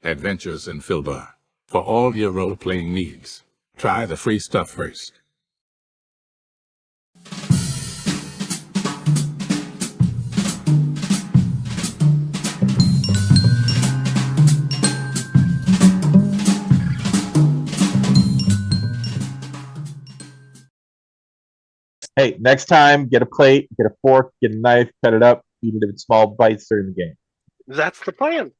Adventures in Filbar. For all your role-playing needs, try the free stuff first. Hey, next time, get a plate, get a fork, get a knife, cut it up, eat it in small bites during the game. That's the plan.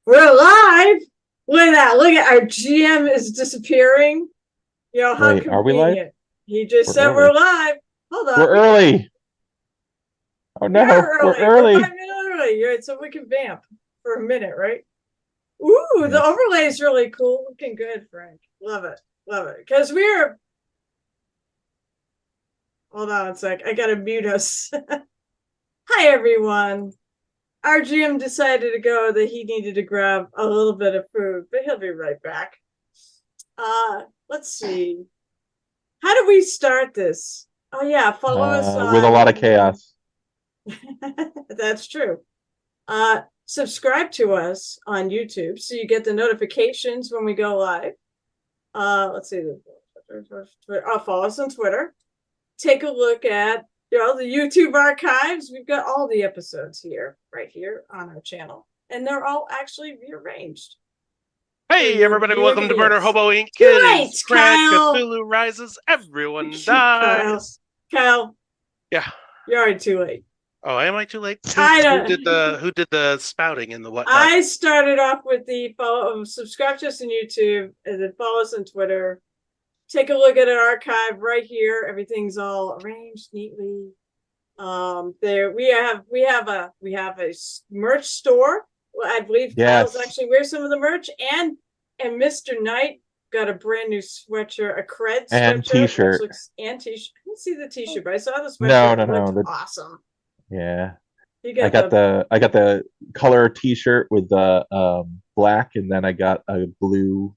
We're live. Look at our GM is disappearing. You know, how Wait, are we live? convenient. He just We're said early. we're live. Hold on. We're early. Oh no, we're early. We're 5 minutes early. Right, so we can vamp for a minute, right? Ooh, Yes. The overlay is really cool. Looking good, Frank. Love it. Love it. Because we're... Hold on a sec. I gotta mute us. Hi, everyone. Our GM decided to go that he needed to grab a little bit of food, but he'll be right back. Let's see. How do we start this? Oh yeah, follow us on... with a lot of chaos. That's true. Subscribe to us on YouTube so you get the notifications when we go live. Let's see. Follow us on Twitter. Take a look at the YouTube archives. We've got all the episodes here, right here on our channel, and they're all actually rearranged. Hey, everybody, welcome to Murder Hobo Inc. Right, CRED, Kyle. Cthulhu Rises, everyone dies. Kyle. Yeah. You're already too late. Oh, am I too late? I Who did the spouting and the whatnot? I started off with the subscribe to us on YouTube and then follow us on Twitter. Take a look at our archive right here. Everything's all arranged neatly. There we have a merch store. Well, I believe Kyle's actually wears some of the merch, and Mr. Knight got a brand new sweatshirt, a CRED sweatshirt, and t-shirt. And t-shirt. I didn't see the t-shirt, but I saw the sweatshirt. No, awesome. Yeah, I got the color t-shirt with the black, and then I got a blue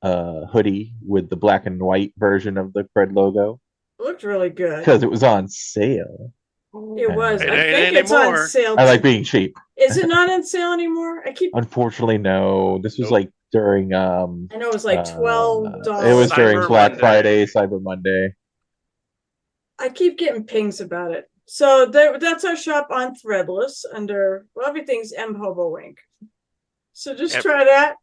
hoodie with the black and white version of the CRED logo. It looked really good because it was on sale. It was. It I ain't think it's anymore. on sale. I like being cheap. Is it not on sale anymore? Unfortunately, no. This was like during I know it was like $12. It was during Cyber Black Monday. Friday, Cyber Monday. I keep getting pings about it. So that's our shop on Threadless under everything's M Hobo Inc. So just try that.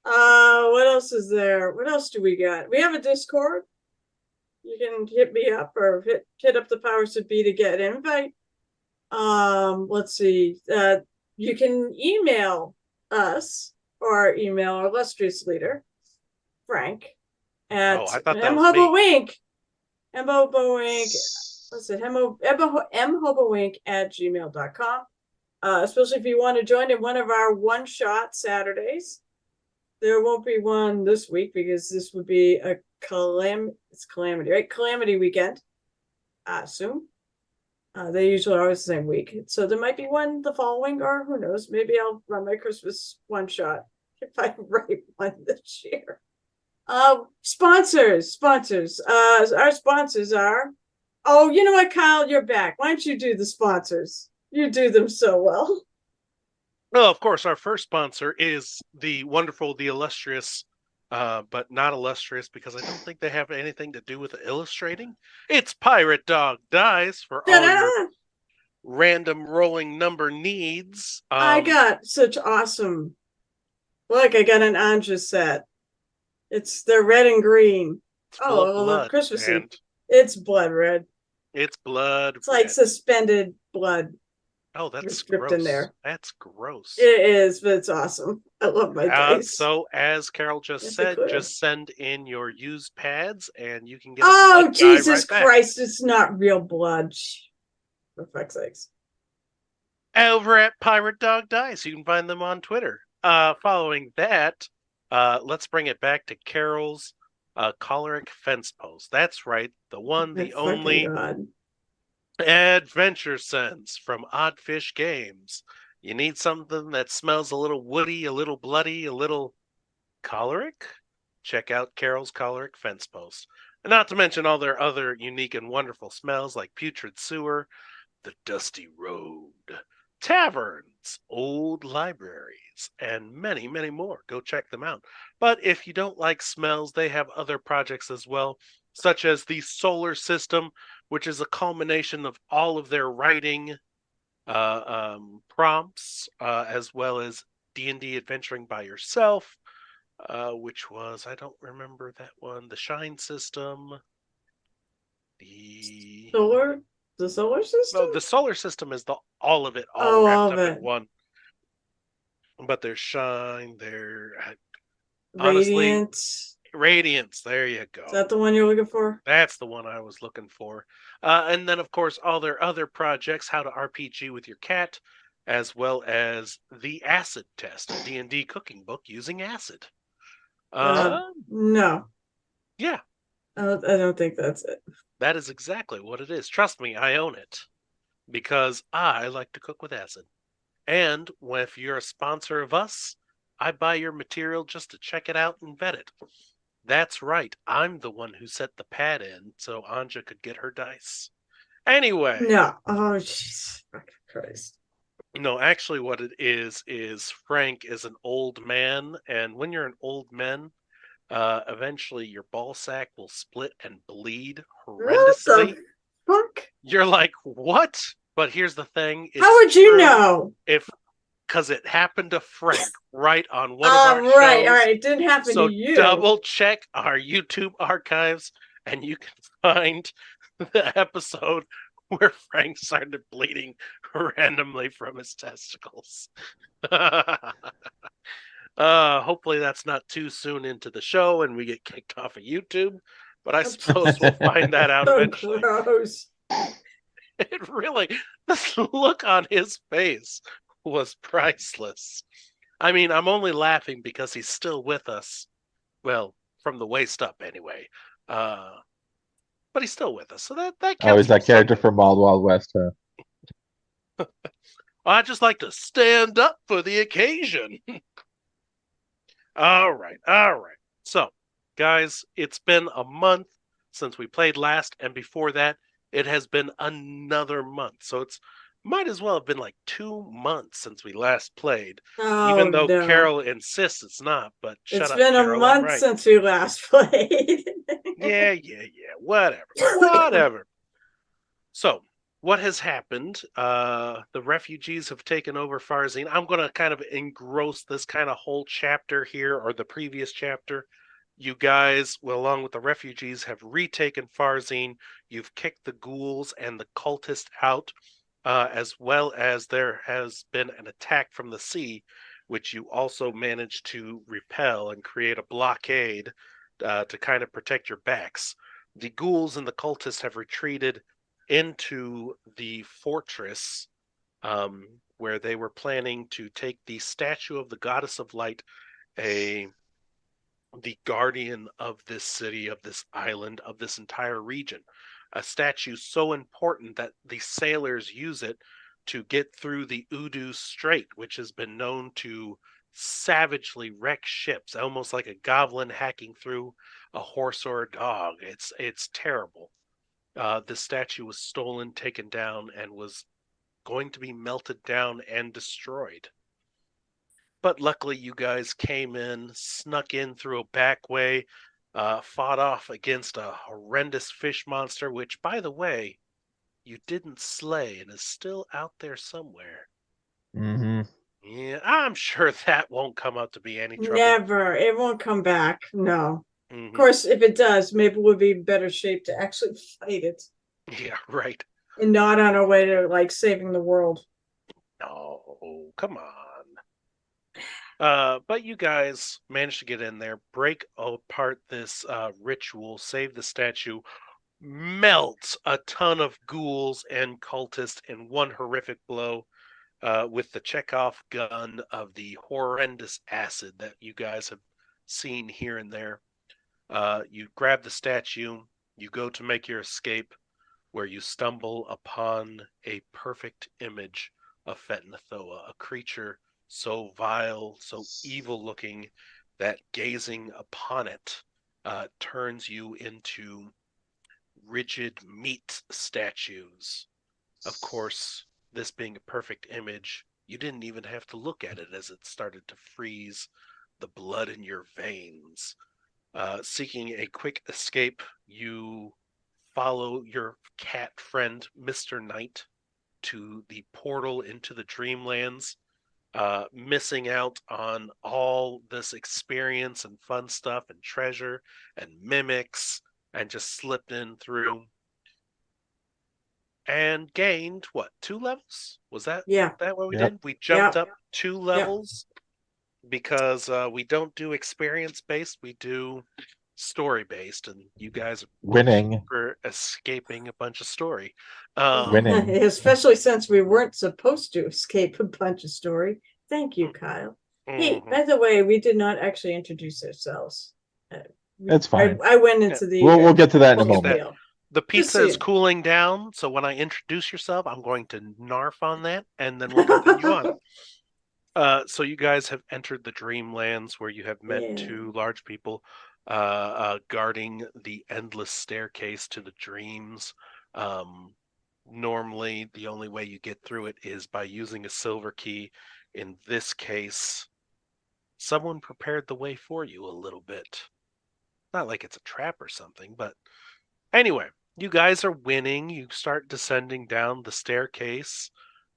What else is there? What else do we got? We have a Discord. You can hit me up or hit up the powers that be to get an invite. Let's see. You can email us or email our illustrious leader, Frank, at mhoboinc. mhoboinc. What's it? mhoboinc at gmail.com. Especially if you want to join in one of our one-shot Saturdays. There won't be one this week because this would be a calamity, right? Calamity weekend, I assume. They usually are always the same week. So there might be one the following, or who knows, maybe I'll run my Christmas one shot if I write one this year. Sponsors. Our sponsors are, oh, you know what, Kyle, you're back. Why don't you do the sponsors? You do them so well. Well, of course, our first sponsor is the wonderful, the illustrious, but not illustrious because I don't think they have anything to do with illustrating. It's Pirate Dog Dice for all your random rolling number needs. I got such awesome. Look, I got an Anja set. They're red and green. Blood, Christmassy. It's blood red. It's blood. It's like suspended blood. Oh, that's gross. In there. That's gross. It is, but it's awesome. I love my dice. So, as Carol just said, just send in your used pads, and you can get. Oh, Jesus Christ! It's not real blood. For fuck's sakes. Over at Pirate Dog Dice, you can find them on Twitter. Following that, let's bring it back to Carol's choleric fence post. That's right, the one, the only. Adventure Sense from Oddfish Games. You need something that smells a little woody, a little bloody, a little choleric? Check out Carol's Choleric Fence Post. And not to mention all their other unique and wonderful smells like putrid sewer, the dusty road, taverns, old libraries, and many, many more. Go check them out. But if you don't like smells, they have other projects as well, such as the solar system, which is a culmination of all of their writing prompts, as well as D&D Adventuring by Yourself, which was, I don't remember that one, the Shine system, the solar system? the solar system is all of it, all Oh, wrapped all of up in it. one. But there's Shine, honestly, Radiant. Is Radiance, there you go. that the one you're looking for? That's the one I was looking for. And then, of course, all their other projects, How to RPG with Your Cat, as well as the Acid Test, a D&D cooking book using acid. No. Yeah. I don't think that's it. That is exactly what it is. Trust me, I own it. Because I like to cook with acid. And if you're a sponsor of us, I buy your material just to check it out and vet it. That's right. I'm the one who set the pad in so Anja could get her dice. Anyway. No. Oh, jeez. Christ. No, actually what it is Frank is an old man. And when you're an old man, eventually your ball sack will split and bleed horrendously. What the fuck? You're like, what? But here's the thing. How would you know? Because it happened to Frank right on one of our shows. All right. It didn't happen to you. So double check our YouTube archives, and you can find the episode where Frank started bleeding randomly from his testicles. Hopefully that's not too soon into the show and we get kicked off of YouTube, but I suppose we'll find that out eventually. Gross. It really, the look on his face was priceless. I mean, I'm only laughing because he's still with us. Well, from the waist up anyway. But he's still with us. So that counts. Oh, is that character from Wild Wild West, huh? I just like to stand up for the occasion. All right. So, guys, it's been a month since we played last, and before that, it has been another month. So it's might as well have been like 2 months since we last played. Oh, even though no. Carol insists it's not, but shut it's up, been Carol, a month since we last played. Yeah, whatever. So, what has happened? The refugees have taken over Farzine. I'm going to kind of engross this kind of whole chapter here, or the previous chapter. You guys, well, along with the refugees, have retaken Farzine. You've kicked the ghouls and the cultists out, as well as there has been an attack from the sea, which you also managed to repel and create a blockade to kind of protect your backs. The ghouls and the cultists have retreated into the fortress, where they were planning to take the statue of the goddess of light, the guardian of this city, of this island, of this entire region. A statue so important that the sailors use it to get through the Udu Strait, which has been known to savagely wreck ships, almost like a goblin hacking through a horse or a dog. It's terrible. This statue was stolen, taken down, and was going to be melted down and destroyed. But luckily, you guys came in, snuck in through a back way, fought off against a horrendous fish monster, which, by the way, you didn't slay and is still out there somewhere. Mm-hmm. Yeah, I'm sure that won't come out to be any trouble. Never. It won't come back. No. Mm-hmm. Of course, if it does, maybe we'll be in better shape to actually fight it. Yeah, right. And not on our way to, like, saving the world. No, come on. But you guys managed to get in there, break apart this ritual, save the statue, melt a ton of ghouls and cultists in one horrific blow with the Chekhov gun of the horrendous acid that you guys have seen here and there. You grab the statue, you go to make your escape, where you stumble upon a perfect image of Fetnathoa, a creature so vile, so evil-looking, that gazing upon it turns you into rigid meat statues. Of course, this being a perfect image, you didn't even have to look at it as it started to freeze the blood in your veins. Seeking a quick escape, you follow your cat friend, Mr. Knight, to the portal into the Dreamlands, missing out on all this experience and fun stuff and treasure and mimics, and just slipped in through and gained what, 2 levels? Was that what we Yep. did? We jumped Yep. up 2 levels because we don't do experience based, we do story based, and you guys are Winning. for escaping a bunch of story. Winning. Especially since we weren't supposed to escape a bunch of story. Thank you, Kyle. Hey, by the way, we did not actually introduce ourselves. That's fine. I went into the. We'll get to that in a We'll get moment. that. The pizza is cooling down, so when I introduce yourself, I'm going to narf on that, and then we'll continue on. So you guys have entered the Dreamlands, where you have met 2 large people guarding the endless staircase to the dreams. Normally, the only way you get through it is by using a silver key. In this case, someone prepared the way for you a little bit. Not like it's a trap or something, but anyway, you guys are winning. You start descending down the staircase.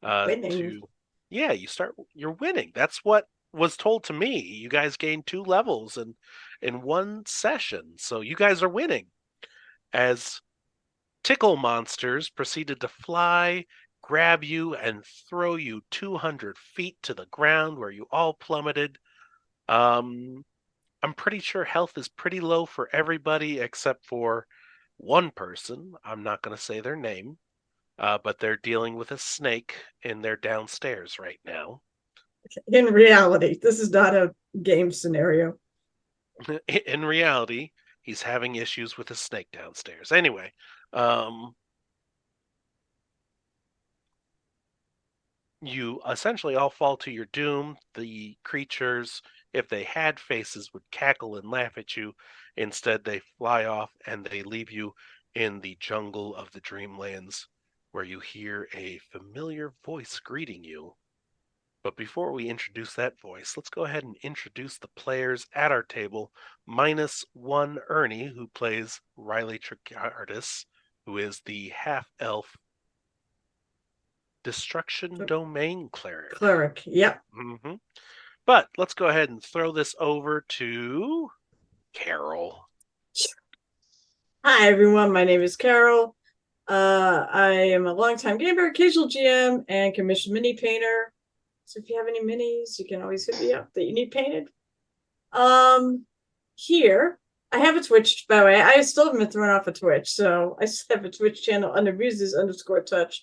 Winning. You're winning. That's what was told to me. You guys gained 2 levels in one session, so you guys are winning. As tickle monsters proceeded to fly, grab you, and throw you 200 feet to the ground, where you all plummeted. I'm pretty sure health is pretty low for everybody except for one person. I'm not going to say their name, but they're dealing with a snake in their downstairs right now. In reality, this is not a game scenario. In reality, he's having issues with a snake downstairs. Anyway, you essentially all fall to your doom. The creatures, if they had faces, would cackle and laugh at you. Instead, they fly off and they leave you in the jungle of the Dreamlands, where you hear a familiar voice greeting you. But before we introduce that voice, let's go ahead and introduce the players at our table, -1 Ernie, who plays Riley Tricardis, who is the half-elf Destruction Domain Cleric. Yep. Mm-hmm. But let's go ahead and throw this over to Carol. Hi, everyone. My name is Carol. I am a longtime gamer, occasional GM, and commissioned mini painter. So if you have any minis, you can always hit me up that you need painted. Here, I have a Twitch, by the way. I still haven't been thrown off a Twitch, so I still have a Twitch channel under Muses_Touch,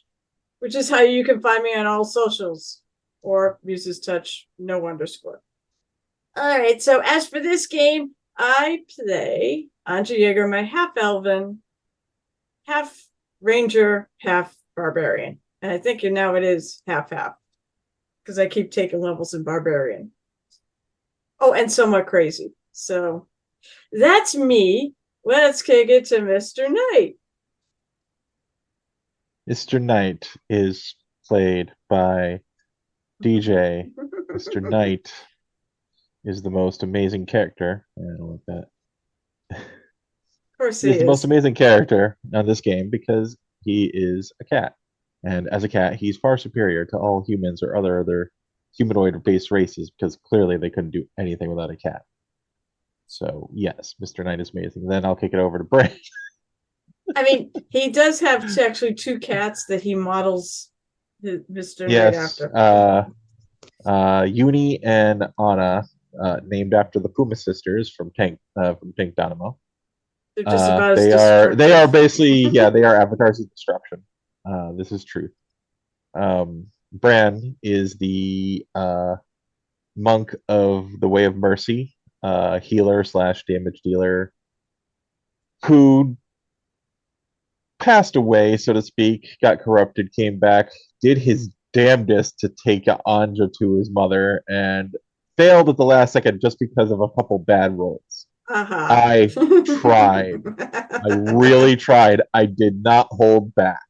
which is how you can find me on all socials, or Muses Touch, no underscore. All right, so as for this game, I play Anja Yeager, my half-elven, half-ranger, half-barbarian. And I think now it is half-half, because I keep taking levels in barbarian. Oh, and somewhat crazy. So that's me. Let's kick it to Mr. Knight. Mr. Knight is played by DJ. Mr. Knight is the most amazing character. I don't like that. Of course He's the most amazing character on this game because he is a cat. And as a cat, he's far superior to all humans or other humanoid-based races, because clearly they couldn't do anything without a cat. So, yes, Mr. Knight is amazing. Then I'll kick it over to Bray. I mean, he does have actually 2 cats that he models Mr. Knight after. Uni and Anna, named after the Puma sisters from Tank Dynamo. They're just about they are basically they are avatars of destruction. This is truth. Bran is the monk of the Way of Mercy, healer / damage dealer, who passed away, so to speak, got corrupted, came back, did his damnedest to take Anja to his mother, and failed at the last second just because of a couple bad rolls. I tried. I really tried. I did not hold back.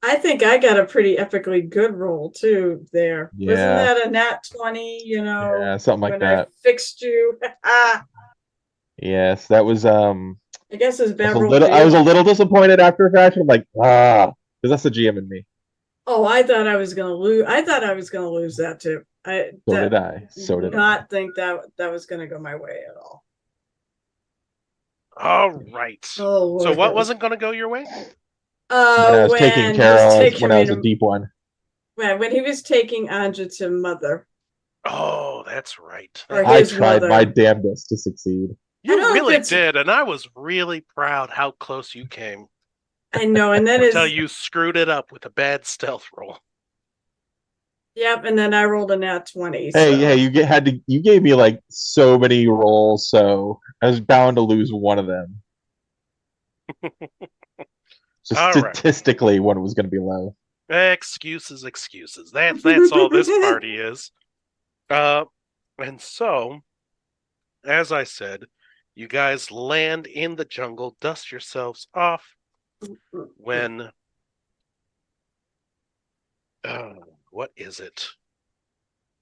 I think I got a pretty epically good roll too there. Wasn't Yeah. that a nat 20, Yeah, something like when that. I fixed you? I Yes, that was guess it's a I was bad a roll for little I was a you. little disappointed after a fashion. I'm like, because that's the GM in me. Oh, I thought I was gonna lose. I thought I was gonna lose that too. I So did I. So did did I. not think that was gonna go my way at all. All right. Oh Lord. So what wasn't going to go your way? When I was taking When he care was of taking when I me was a to deep one. when he was taking Anja to mother Oh, that's right. or I his tried my mother. damnedest to succeed. I You don't know if really it's did, and I was really proud how close you came I know, and then until his you screwed it up with a bad stealth roll. yep, and then I rolled a nat 20. Hey, So you gave me like so many rolls, so I was bound to lose one of them. So All right. statistically, one was going to be low. Excuses, excuses. That's all this party is. And so, as I said, you guys land in the jungle, dust yourselves off when what is it?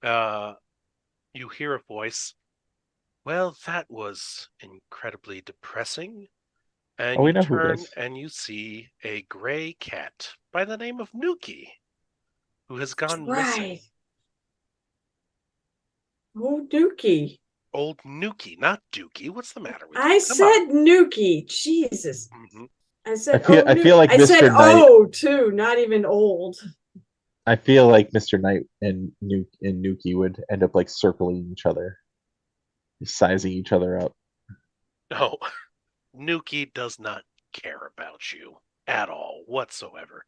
You hear a voice. Well, that was incredibly depressing. And Oh, we you know who it turn is. and you see a gray cat by the name of Nuki, who has gone missing. right. Oh, Dookie. Old Nuki, not Dookie. What's the matter with I you? Come on. said Nuki. Jesus. Mhm. I said I feel like I said Mr. Knight. oh too, not even old. I feel like Mr. Knight and Nuki would end up like circling each other, sizing each other up. No, Nuki does not care about you at all whatsoever.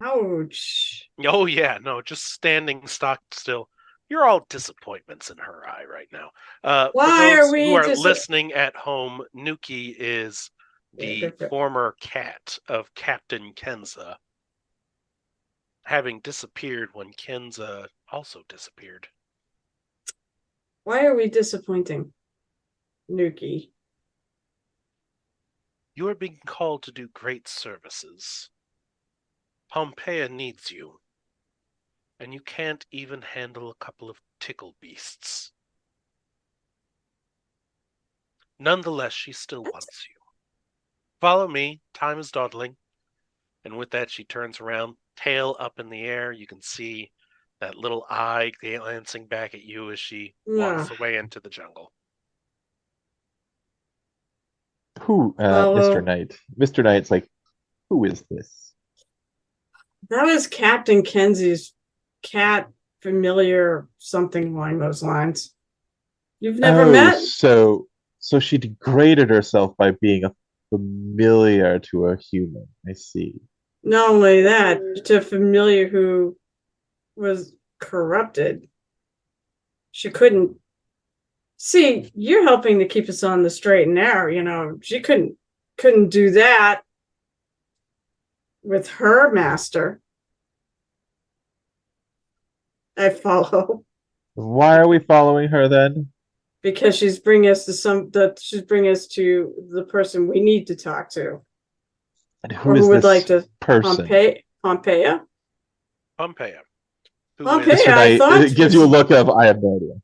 Ouch. Oh, yeah, no, just standing stock still. You're all disappointments in her eye right now. For Why are those who we are just listening at home, Nuki is the yeah, former cat of Captain Kenza, having disappeared when Kenza also disappeared. why are we disappointing Nuki? You are being called to do great services. Pompeia needs you, and you can't even handle a couple of tickle beasts. Nonetheless, she still wants you. Follow me, time is dawdling. And with that, she turns around, tail up in the air. You can see that little eye glancing back at you as she walks Ugh. away into the jungle. Who, Mr. Follow. Knight? Mr. Knight's like, who is this? That was Captain Kenzie's cat familiar something along those lines. You've never Oh, met? so she degraded herself by being a familiar to a human. I see. Not only that, to a familiar who was corrupted. She couldn't see, you're helping to keep us on the straight and narrow, she couldn't do that with her master. I follow. Why are we following her then? Because she's bringing us to the person we need to talk to. And Or who who is would this like to person? Pompeia? Pompeia. Pompeia, Mr. I Knight, thought it gives you a look of, I have no idea.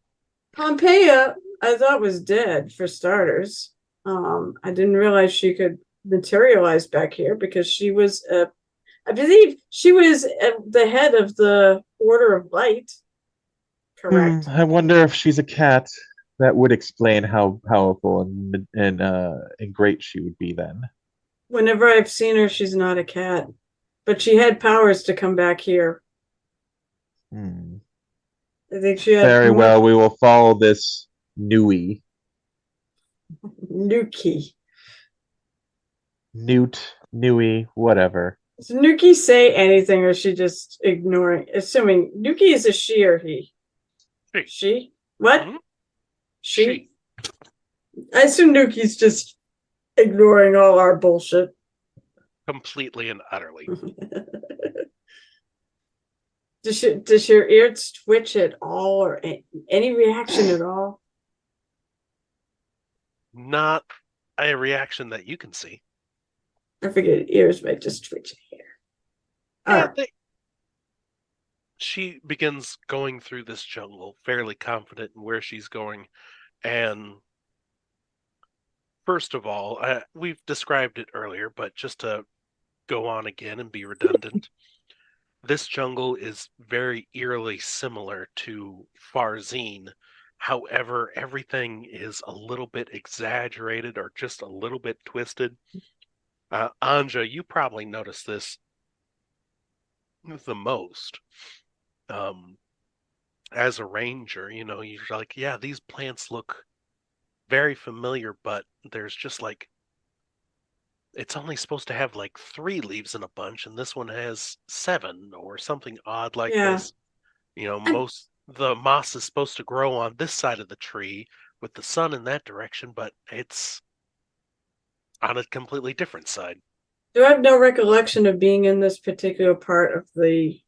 Pompeia, I thought was dead for starters. I didn't realize she could materialize back here because she was, I believe, she was the head of the Order of Light. Correct. I wonder if she's a cat. That would explain how powerful and great she would be then. Whenever I've seen her, she's not a cat, but she had powers to come back here. I think she had Very well. We will follow this Nui. Nuki. Nui, whatever. Does Nuki say anything, or is she just ignoring? Assuming Nuki is a she or he? She? What? Mhm. She? I assume Nuki's just ignoring all our bullshit. Completely and utterly. Does your ears twitch at all, or any reaction at all? Not a reaction that you can see. I figured ears might just twitch here. Yeah, Alright. she begins going through this jungle, fairly confident in where she's going. And first of all, we've described it earlier, but just to go on again and be redundant, this jungle is very eerily similar to Farzine. However, everything is a little bit exaggerated or just a little bit twisted. Anja, you probably noticed this the most. Um, as a ranger, you're like, yeah, these plants look very familiar, but there's just like it's only supposed to have like 3 leaves in a bunch, and this one has 7 or something odd like Yeah. this. Most the moss is supposed to grow on this side of the tree with the sun in that direction, but it's on a completely different side. Do I have no recollection of being in this particular part of the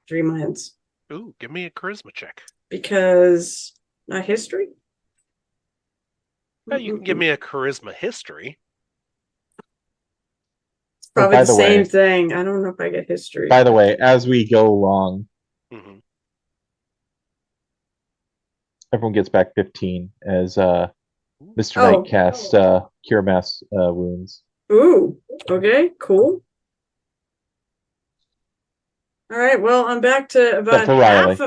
Dreamlands? Ooh, give me a charisma check. Because not history? You can give me a charisma history. It's probably by the the same way- thing. I don't know if I get history. By the way, as we go along, hmm everyone gets back 15 as Mr. Oh. Knight casts Cure Mass Wounds. Ooh, okay, cool. All right, well, I'm back to about for Riley.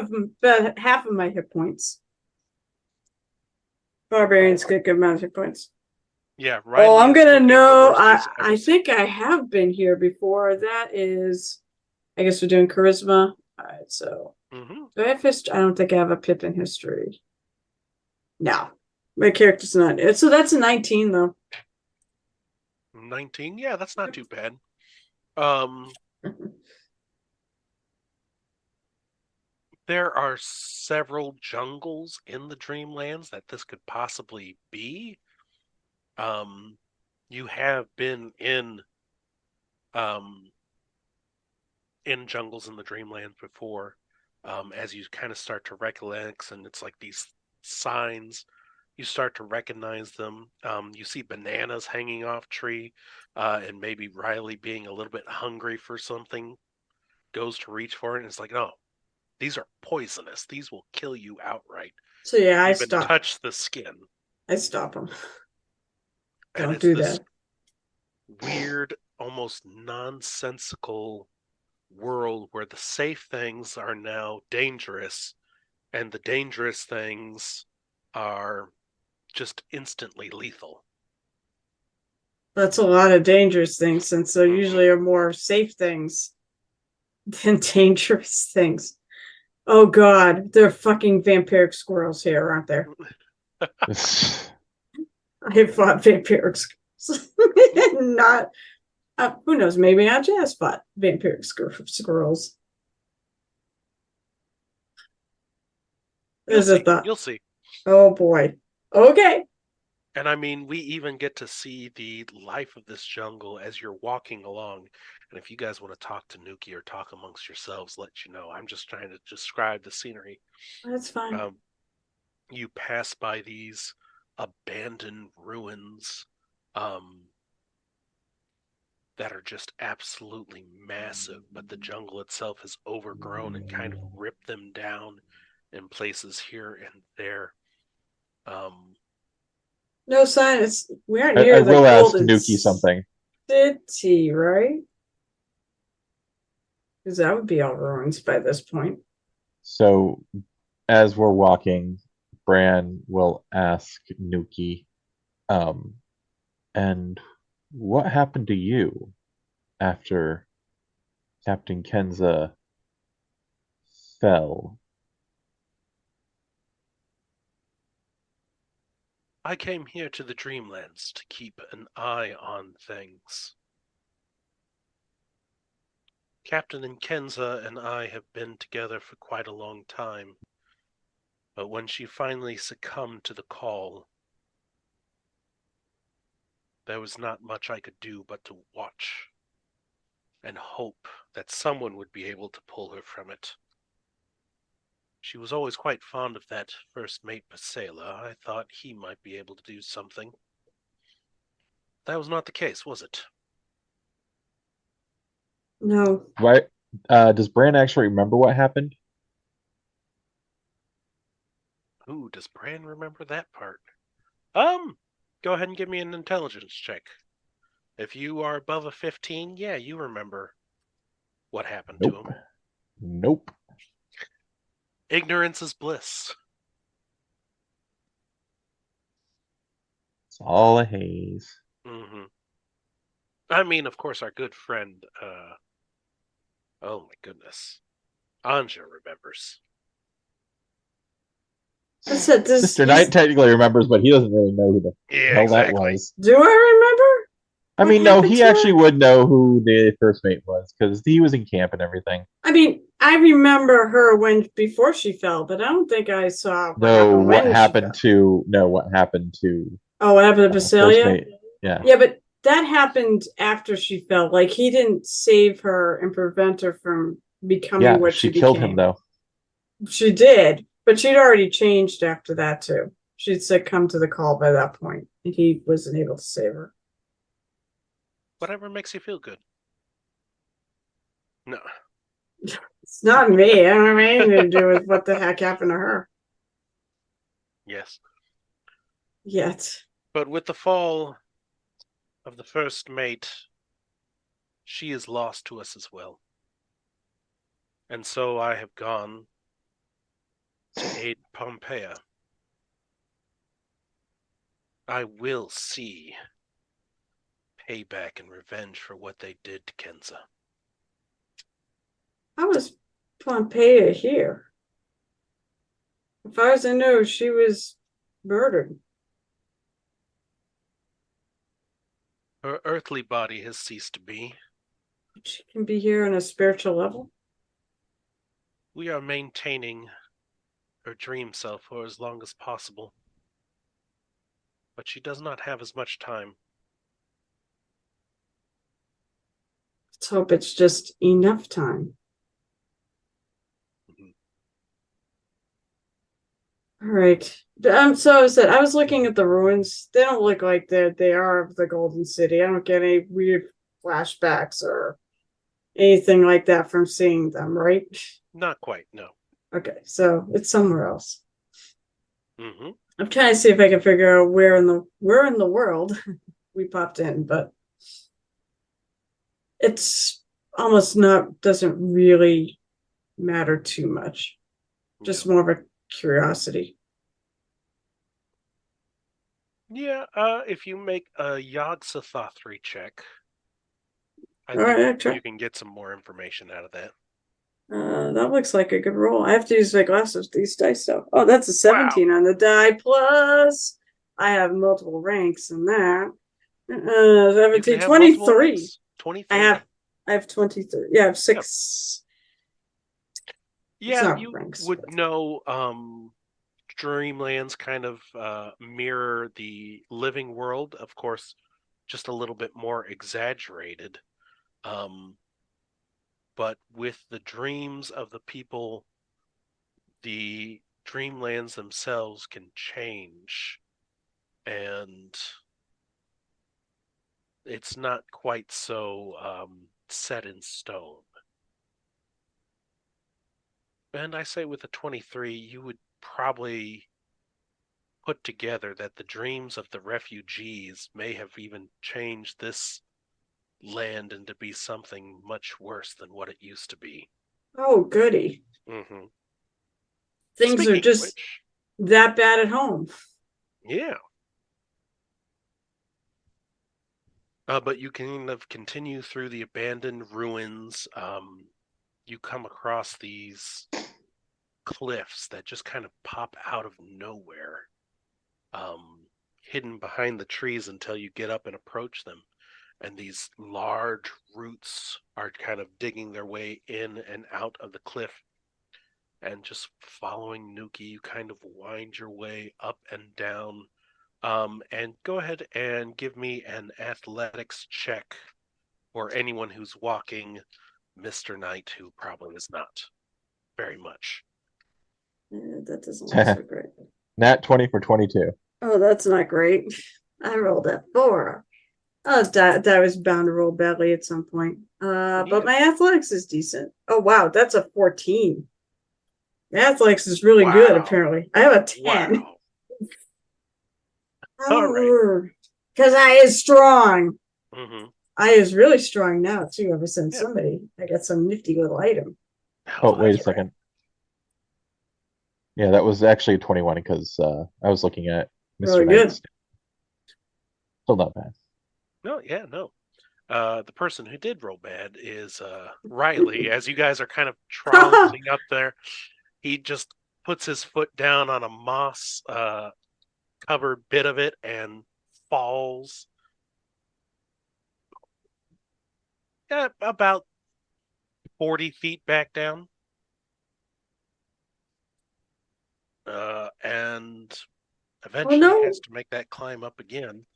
half of my hit points. Barbarians get good amount of hit points. Yeah, Oh, I'm is gonna looking the know. worst he's ever I seen. think I have been here before. That is, I guess we're doing charisma. All right, so Mhm. do I have history? I don't think I have a pip in history. No, my character's not. So that's a 19 though. 19? Yeah, that's not too bad. Um, there are several jungles in the Dreamlands that this could possibly be. You have been um, in jungles in the Dreamlands before, as you kind of start to recollect, and it's like these signs. You start to recognize them. You see bananas hanging off tree, and maybe Riley being a little bit hungry for something, goes to reach for it, and it's like, no, these are poisonous. These will kill you outright. So yeah, I Even stop. touch the skin. I stop them. And Don't it's do this that. weird, almost nonsensical world where the safe things are now dangerous, and the dangerous things are just instantly lethal. That's a lot of dangerous things, since there usually are more safe things than dangerous things. Oh God, there are fucking vampiric squirrels here, aren't there? I have fought vampiric squirrels. Not, who knows? Maybe I just fought vampiric squirrels. There's a thought. You'll see. Oh boy. Okay. And I mean, we even get to see the life of this jungle as you're walking along. And if you guys want to talk to Nuki or talk amongst yourselves, let you know. I'm just trying to describe the scenery. That's fine. You pass by these abandoned ruins that are just absolutely massive, but the jungle itself has overgrown and kind of ripped them down in places here and there. No sign. We aren't I near the will ask Golden Nuki something. City, right? Because that would be all ruins by this point. So, as we're walking, Bran will ask Nuki, and what happened to you after Captain Kenza fell? I came here to the Dreamlands to keep an eye on things. Captain Kenza and I have been together for quite a long time, but when she finally succumbed to the call, there was not much I could do but to watch and hope that someone would be able to pull her from it. She was always quite fond of that first mate Pasela. I thought he might be able to do something. That was not the case, was it? No. Does Bran actually remember what happened? Ooh, does Bran remember that part? Go ahead and give me an intelligence check. If you are above a 15, yeah, you remember what happened to Nope. him. Nope. Ignorance is bliss. It's all a haze. Mm-hmm. I mean, of course, our good friend, oh my goodness, Anja remembers. I said this. Mr. Knight technically remembers, but he doesn't really know who the Yeah, hell exactly. that was. Do I remember? I What mean, no, happened he to actually her? would know who the first mate was because he was in camp and everything. I mean, I remember her when before she fell, but I don't think I saw what No, happened what when happened she fell. to what happened to Oh, what happened to first Visalia? mate? Yeah. Yeah, but that happened after she fell. Like he didn't save her and prevent her from becoming Yeah, what she she killed became. him though. She did, but she'd already changed after that too. She'd succumbed to the call by that point, and he wasn't able to save her. Whatever makes you feel good. No. It's not me. I don't have anything to do with what the heck happened to her Yes. yet. But with the fall of the first mate, she is lost to us as well. And so I have gone to aid Pompeia. I will see payback and revenge for what they did to Kenza. How was Pompeia here? As far as I know, she was murdered. Her earthly body has ceased to be. She can be here on a spiritual level. We are maintaining her dream self for as long as possible. But she does not have as much time. Let's hope it's just enough time. Mhm. All right. So I said I was looking at the ruins. They don't look like they are of the Golden City. I don't get any weird flashbacks or anything like that from seeing them, right? Not quite, no. Okay, so it's somewhere else. Mm-hmm. I'm trying to see if I can figure out where in the world we popped in, but it's almost not doesn't really matter too much. Just more of a curiosity. Yeah, if you make a Yog-Sothothry check, I All think right, you can get some more information out of that. That looks like a good roll. I have to use my glasses. These dice though. Oh, that's a 17 on the die. Plus, I have multiple ranks in that. 17, 23. 23. I have 23. Yeah, I have 6. Yeah, you ranks, would but know Dreamlands kind of mirror the living world, of course, just a little bit more exaggerated. But with the dreams of the people, the Dreamlands themselves can change, and it's not quite so set in stone. And I say with a 23, you would probably put together that the dreams of the refugees may have even changed this land into be something much worse than what it used to be. oh, goody. Mm-hmm. Things Speaking are just of which, that bad at home. yeah. But you can continue through the abandoned ruins. You come across these cliffs that just kind of pop out of nowhere, hidden behind the trees until you get up and approach them. And these large roots are kind of digging their way in and out of the cliff. And just following Nuki, you kind of wind your way up and down. And go ahead and give me an athletics check for anyone who's walking Mr. Knight, who probably is not very much. That doesn't look so great. Nat 20 for 22. Oh, that's not great. I rolled a 4. Oh, that was bound to roll badly at some point. Yeah. But my athletics is decent. Oh wow, that's a 14. My athletics is really good. Wow. Apparently, I have a 10. Wow. All right. Because I is strong. Mm-hmm. I is really strong now too. Ever since Yeah. I got some nifty little item. Oh, wait a that's right. second. Yeah, that was actually a 21 because I was looking at Mr. Really good. Knight's. Still not bad. No, yeah, no. The person who did roll bad is Riley. As you guys are kind of trouncing up there, he just puts his foot down on a moss covered bit of it and falls about 40 feet back down. And eventually has to make that climb up again.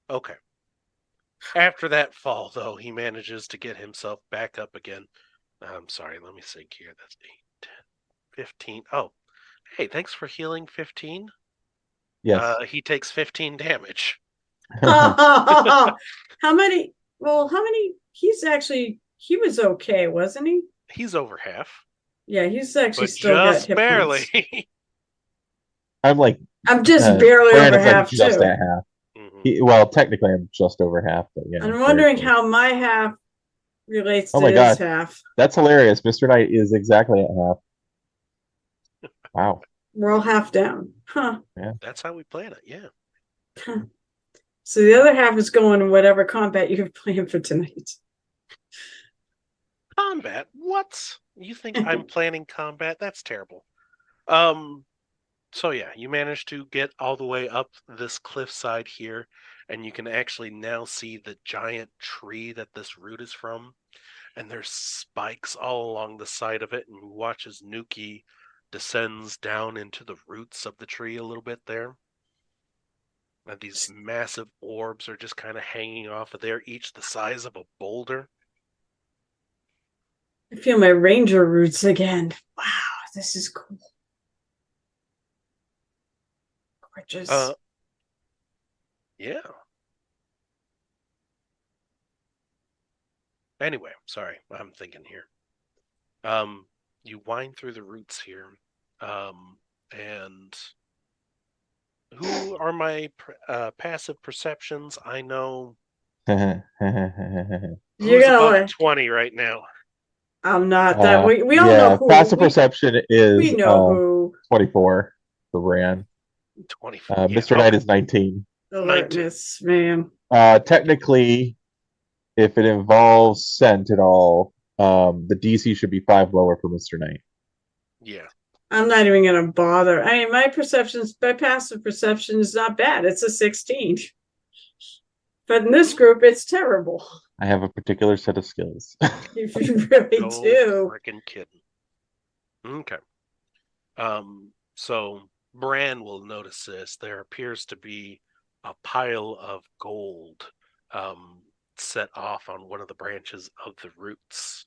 Okay. After that fall, though, he manages to get himself back up again. I'm sorry, let me think here. That's 8, 10, 15. Oh, hey, thanks for healing 15. Yes. He takes 15 damage. How many? Well, how many? He was okay, wasn't he? He's over half. Yeah, he's actually But still got just hit barely. points. I'm just barely Brandon's over half just too. at half. Mm-hmm. Well, technically, I'm just over half, but yeah. I'm wondering how my half relates to his half. That's hilarious. Mr. Knight is exactly at half. Wow. We're all half down. Huh. Yeah. That's how we plan it, yeah. So the other half is going in whatever combat you have planned for tonight. Combat? What? You think I'm planning combat? That's terrible. So yeah, you managed to get all the way up this cliffside here, and you can actually now see the giant tree that this root is from. And there's spikes all along the side of it, and you watch as Nuki descends down into the roots of the tree a little bit there. And these massive orbs are just kind of hanging off of there, each the size of a boulder. I feel my ranger roots again. Wow, this is cool. Gorgeous. Yeah. Anyway, sorry, I'm thinking here. You wind through the roots here, and who are my passive perceptions? I know. You're Who's above 20 right now? I'm not that. We all know who. Passive perception is we know who. 24 for Bran. 24. Mr. Knight is 19. Alertness, man. Technically, if it involves scent at all, the DC should be 5 lower for Mr. Knight. Yeah. I'm not even gonna bother. I mean, my passive perception is not bad. It's a 16. But in this group, it's terrible. I have a particular set of skills. You really do. Freaking kidding. Okay. So Bran will notice this. There appears to be a pile of gold set off on one of the branches of the roots.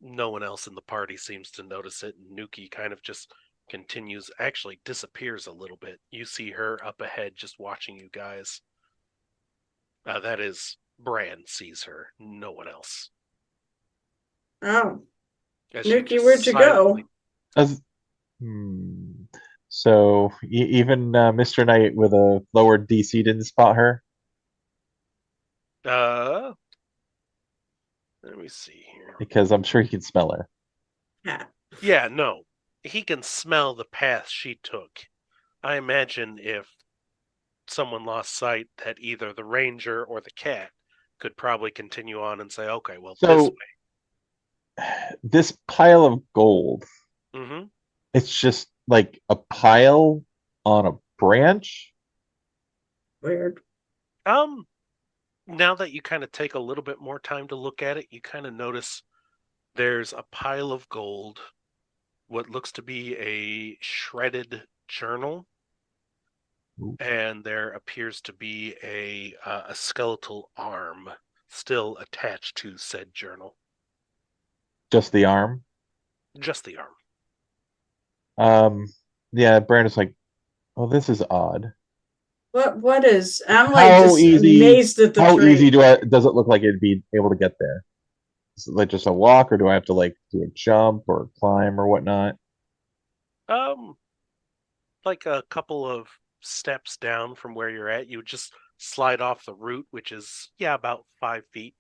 No one else in the party seems to notice it. Nuki kind of just continues, actually disappears a little bit. You see her up ahead just watching you guys. That is, Bran sees her, no one else. Oh. Nuki, where'd you go? So even Mr. Knight with a lower DC didn't spot her? Let me see here. Because I'm sure he can smell her. Yeah, no. He can smell the path she took. I imagine if someone lost sight that either the ranger or the cat could probably continue on and say, okay, well, this way. This pile of gold, it's just like a pile on a branch? Weird. Now that you kind of take a little bit more time to look at it, you kind of notice there's a pile of gold, what looks to be a shredded journal, and there appears to be a skeletal arm still attached to said journal. Just the arm? Just the arm. Yeah, Brandon's like, oh, this is odd. What is? I'm like How just easy? amazed at the How tree. easy does it look like it'd be able to get there? Is it like just a walk, or do I have to like do a jump or climb or whatnot? Um, like a couple of steps down from where you're at, you would just slide off the route, which is about 5 feet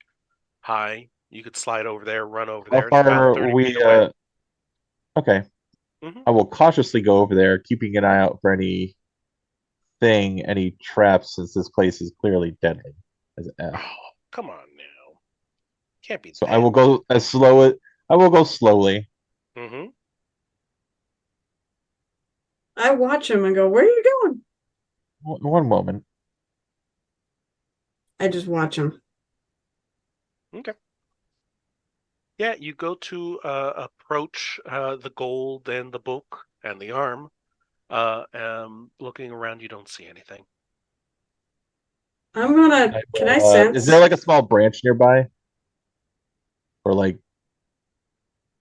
high. You could slide over there, run over How there. It's far about are 30 we? feet away. Okay, Hmm. I will cautiously go over there, keeping an eye out for any traps, since this place is clearly deadly as F. Oh, come on now. Can't be So I that. will go I will go slowly. Hmm. I watch him and go, "Where are you going?" One moment. I just watch him. Okay. Yeah, you go to approach the gold and the book and the arm. Looking around, you don't see anything. I'm gonna. Can I Is there sense? like a small branch nearby, or like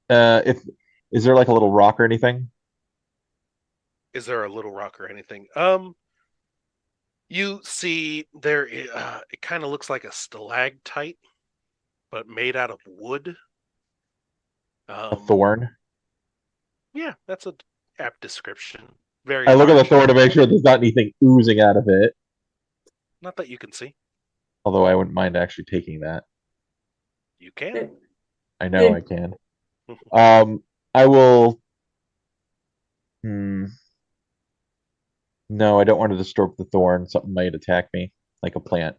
if is there like a little rock or anything? Is there a little rock or anything? You see there. It kind of looks like a stalactite, but made out of wood. A thorn? Yeah, that's a apt description. Very I look at the large. thorn to make sure there's not anything oozing out of it. Not that you can see. Although I wouldn't mind actually taking that. You can. I know I It, can. I will. Hmm. No, I don't want to disturb the thorn. Something might attack me, like a plant.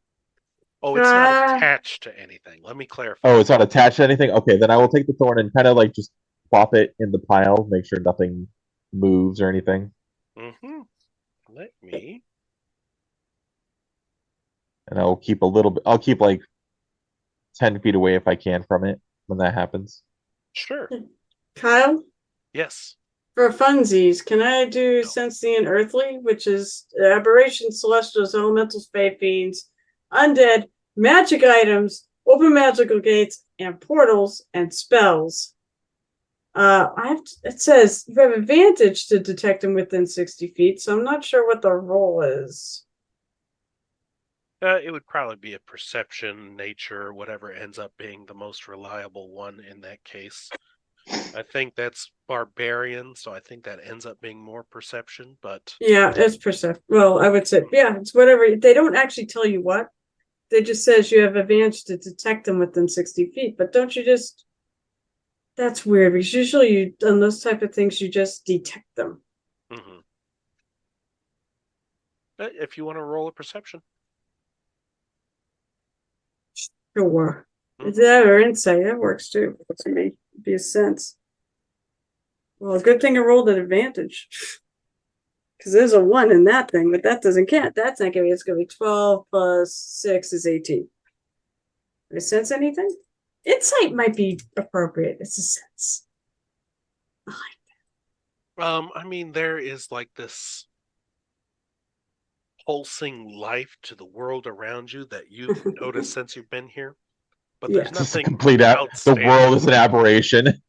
Oh, it's not attached to anything. Let me clarify. Oh, it's not attached to anything? Okay, then I will take the thorn and kind of like just plop it in the pile, make sure nothing moves or anything. Mm-hmm. Let me. And I'll keep I'll keep like 10 feet away if I can from it when that happens. Sure. Kyle, Yes. for funsies, can I do No. sense the unearthly, which is aberrations, celestials, elementals, fae fiends, undead, magic items, open magical gates, and portals and spells. It says you have advantage to detect them within 60 feet, so I'm not sure what the roll is. It would probably be a perception, nature, whatever ends up being the most reliable one in that case. I think that's barbarian, so I think that ends up being more perception, but Yeah, it's perception. Well, I would say, yeah, it's whatever. They don't actually tell you what. They just says you have advantage to detect them within 60 feet. But don't you just? That's weird because usually you on those type of things you just detect them. mhm. If you want to roll a perception. Sure. Is Mhm. that or insight? That works too. To me, be a sense. Well, good thing I rolled an advantage. Because there's a 1 in that thing, but that doesn't count. That's not gonna be, it's gonna be 12 plus 6 is 18. Did I sense anything? Insight might be appropriate. It's a sense. I mean, there is like this pulsing life to the world around you that you've noticed since you've been here, but there's Yes. Just a nothing complete the world outstanding. is an aberration.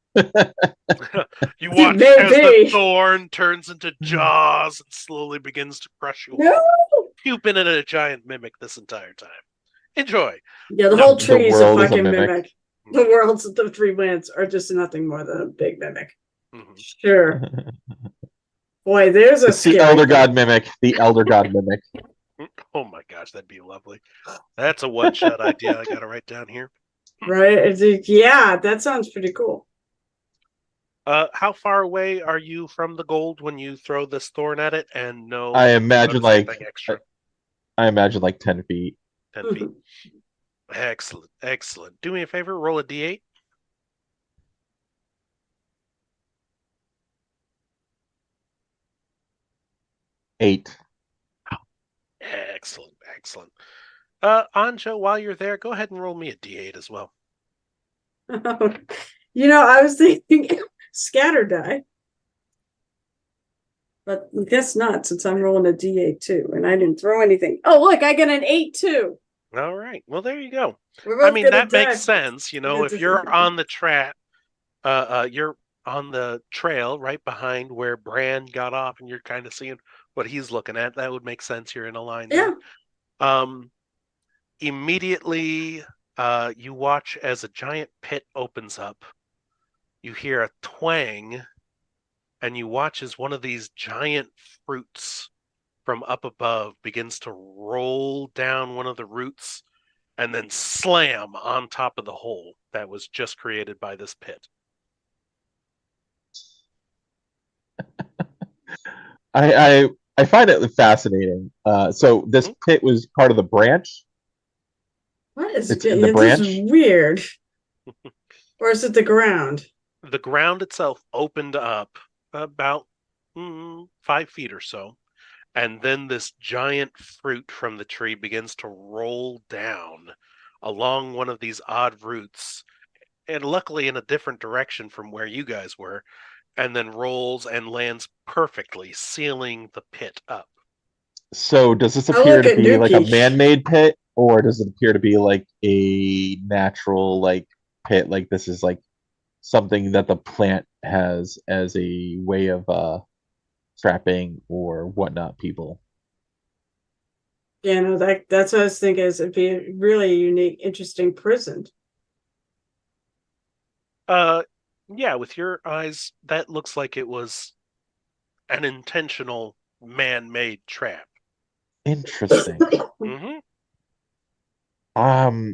You watch as the Maybe. thorn turns into jaws and slowly begins to crush you No. all. You've been in a giant mimic this entire time. Enjoy. Yeah, the No. whole The tree is a world is a fucking mimic. mimic. The worlds of the 3 lands are just nothing more than a big mimic. Mhm. Sure. Boy, there's a It's the scary Elder thing. God mimic. The Elder God mimic. Oh my gosh, that'd be lovely. That's a one-shot idea I gotta write down here. Right? Yeah, that sounds pretty cool. How far away are you from the gold when you throw this thorn at it? And no, I do you imagine notice anything extra? I imagine like 10 feet. 10 feet. Excellent, excellent. Do me a favor, roll a d8. 8. Excellent, excellent. Anja, while you're there, go ahead and roll me a d8 as well. I was thinking scatter die. But I guess not, since I'm rolling a d8 too, and I didn't throw anything. Oh, look, I got an 8 too. All right. Well, there you go. We're both I mean, gonna that makes die. sense. If you're on the you're on the trail right behind where Bran got off, and you're kind of seeing what he's looking at. That would make sense. You're in a line Yeah. there. Immediately, you watch as a giant pit opens up. You hear a twang, and you watch as one of these giant fruits from up above begins to roll down one of the roots and then slam on top of the hole that was just created by this pit. I find it fascinating. So this pit was part of the branch. What is It's it? in the This is branch? weird. Or is it the ground? The ground itself opened up about 5 feet or so, and then this giant fruit from the tree begins to roll down along one of these odd roots, and luckily in a different direction from where you guys were, and then rolls and lands perfectly, sealing the pit up. So does this I appear look to at be like a Nuki. man-made pit, or does it appear to be like a natural like pit? Like this is like something that the plant has as a way of trapping or whatnot people. Yeah, no, that's what I was thinking. Is it'd be a really unique, interesting prison. Yeah, with your eyes, that looks like it was an intentional man-made trap. Interesting. Mm-hmm.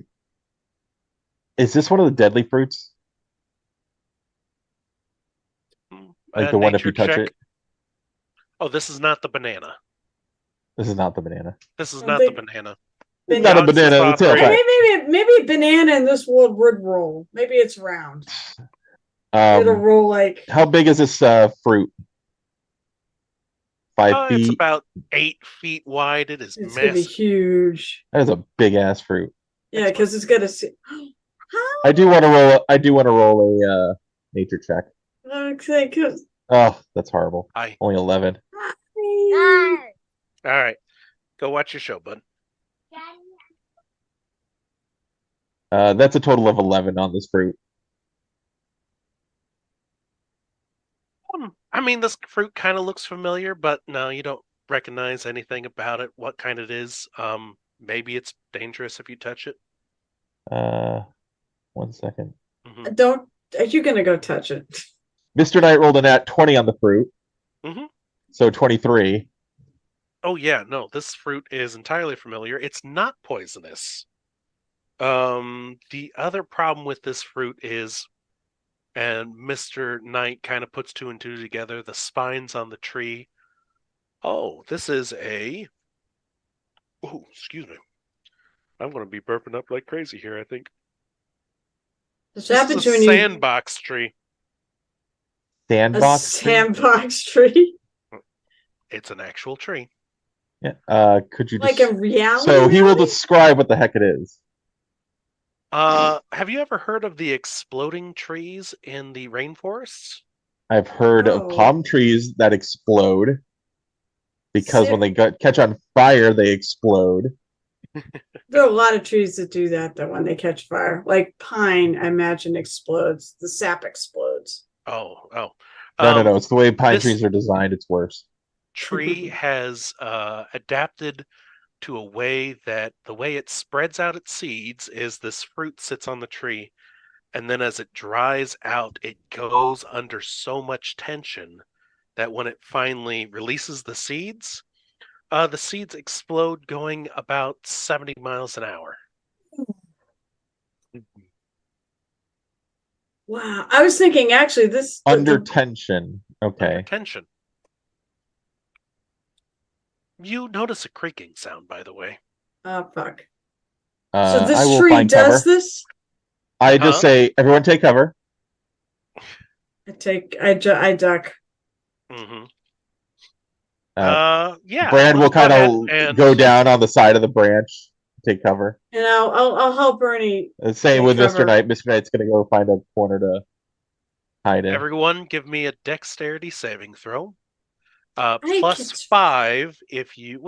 Is this one of the deadly fruits? Like the one if Nature you touch check. it? Oh, this is not the banana. This is not the banana. This is I not think- the banana. It's not a Alex is banana. The thought tail three. type. Maybe banana in this world would roll. Maybe it's round. It'll roll like How big is this fruit? 5 It's feet. about 8 feet wide. It is it's gonna be massive. huge. That is a big ass fruit. Yeah, because it's got to. I do want to roll. I do want to roll a nature check. Okay, cause Oh, that's horrible. Aye. Only 11. All right. Go watch your show, bud. That's a total of 11 on this fruit. I mean, this fruit kind of looks familiar, but no, you don't recognize anything about it, what kind it is. Maybe it's dangerous if you touch it. 1 second. Mhm. don't. Are you gonna go touch it? Mr. Knight rolled a nat 20 on the fruit. Mhm. So 23. Oh yeah, no, this fruit is entirely familiar. It's not poisonous. The other problem with this fruit is, and Mr. Knight kind of puts 2 and 2 together, the spines on the tree. Oh, this is a. Oh, excuse me. I'm going to be burping up like crazy here, I think. This This happens is a when you sandbox tree. a Sandbox. tree? sandbox tree, It's an actual tree. Yeah. Could you like just... a reality. So he will reality? describe what the heck it is. Have you ever heard of the exploding trees in the rainforests? I've heard No. of palm trees that explode because when Ser- they catch on fire, they explode. There are a lot of trees that do that though when they catch fire. Like pine, I imagine explodes. The sap explodes. Oh. No. It's the way pine this- trees are designed. It's worse. Tree has adapted to a way that the way it spreads out its seeds is this fruit sits on the tree, and then as it dries out, it goes under so much tension that when it finally releases the seeds explode going about 70 miles an hour. Wow. I was thinking actually this Under tension. Okay. Under tension. You notice a creaking sound, by the way. oh fuck. So I this will tree find does cover. this? I just say, everyone take cover. I duck. Mm-hmm. Uh, Yeah. Brand will let's go kind ahead of and- go down on the side of the branch, take cover. And I'll help Bernie. Same Take with cover. Mr. Knight. Mr. Knight's gonna go find a corner to hide in. Everyone, give me a dexterity saving throw. I Plus can't- 5 if you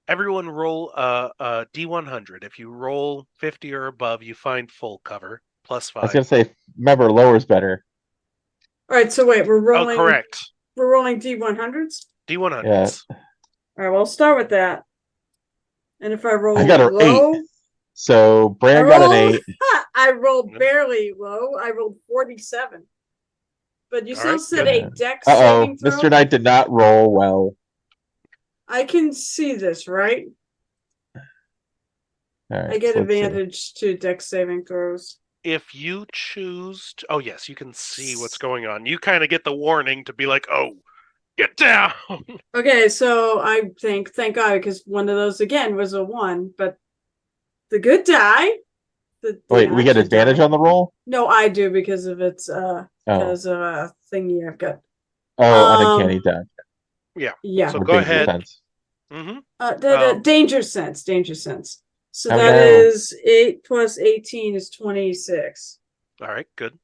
everyone roll a D100. If you roll 50 or above, you find full cover. Plus I was 5. gonna say, remember, lower's better. All right, so wait, we're Oh, rolling. correct. We're rolling D100s. D100s. Yeah. All right, we'll start with that. And if I roll I got an low, 8. So I Bran got an rolled, 8. I rolled barely low. I rolled 47. But you All still right, said good. a dex Uh-oh. saving throw? Mr. Knight did not roll well. I can see this, right? All right, I get so let's see. advantage to dex saving throws. If you choose to, oh yes, you can see what's going on. You kind of get the warning to be like, oh, get down. Okay, so I think, thank God, because one of those again was a 1, but the good die. Wait, we get actual advantage die. on the roll? No, I do because of its because of a thingy I've got. Uncanny dodge. Yeah. So Or go danger ahead. sense. Mm-hmm. Danger sense. So Oh, that no. is 8 plus 18 is 26. All right, good.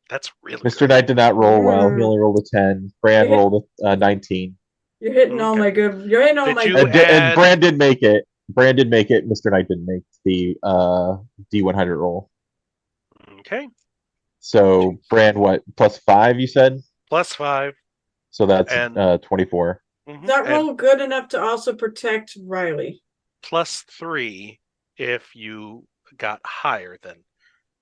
That's really Mr. good. Knight did not roll well. He Mm. only rolled a 10. Bran You hit- rolled a 19. You're hitting all Okay. my good. You're hitting all Did my you good. And Bran did make it. Bran did make it. Mr. Knight didn't make the D100 roll. Okay. So Bran, what, plus 5, you said? Plus 5. So that's And 24. mhm, That and roll good enough to also protect Riley. plus 3 if you got higher than.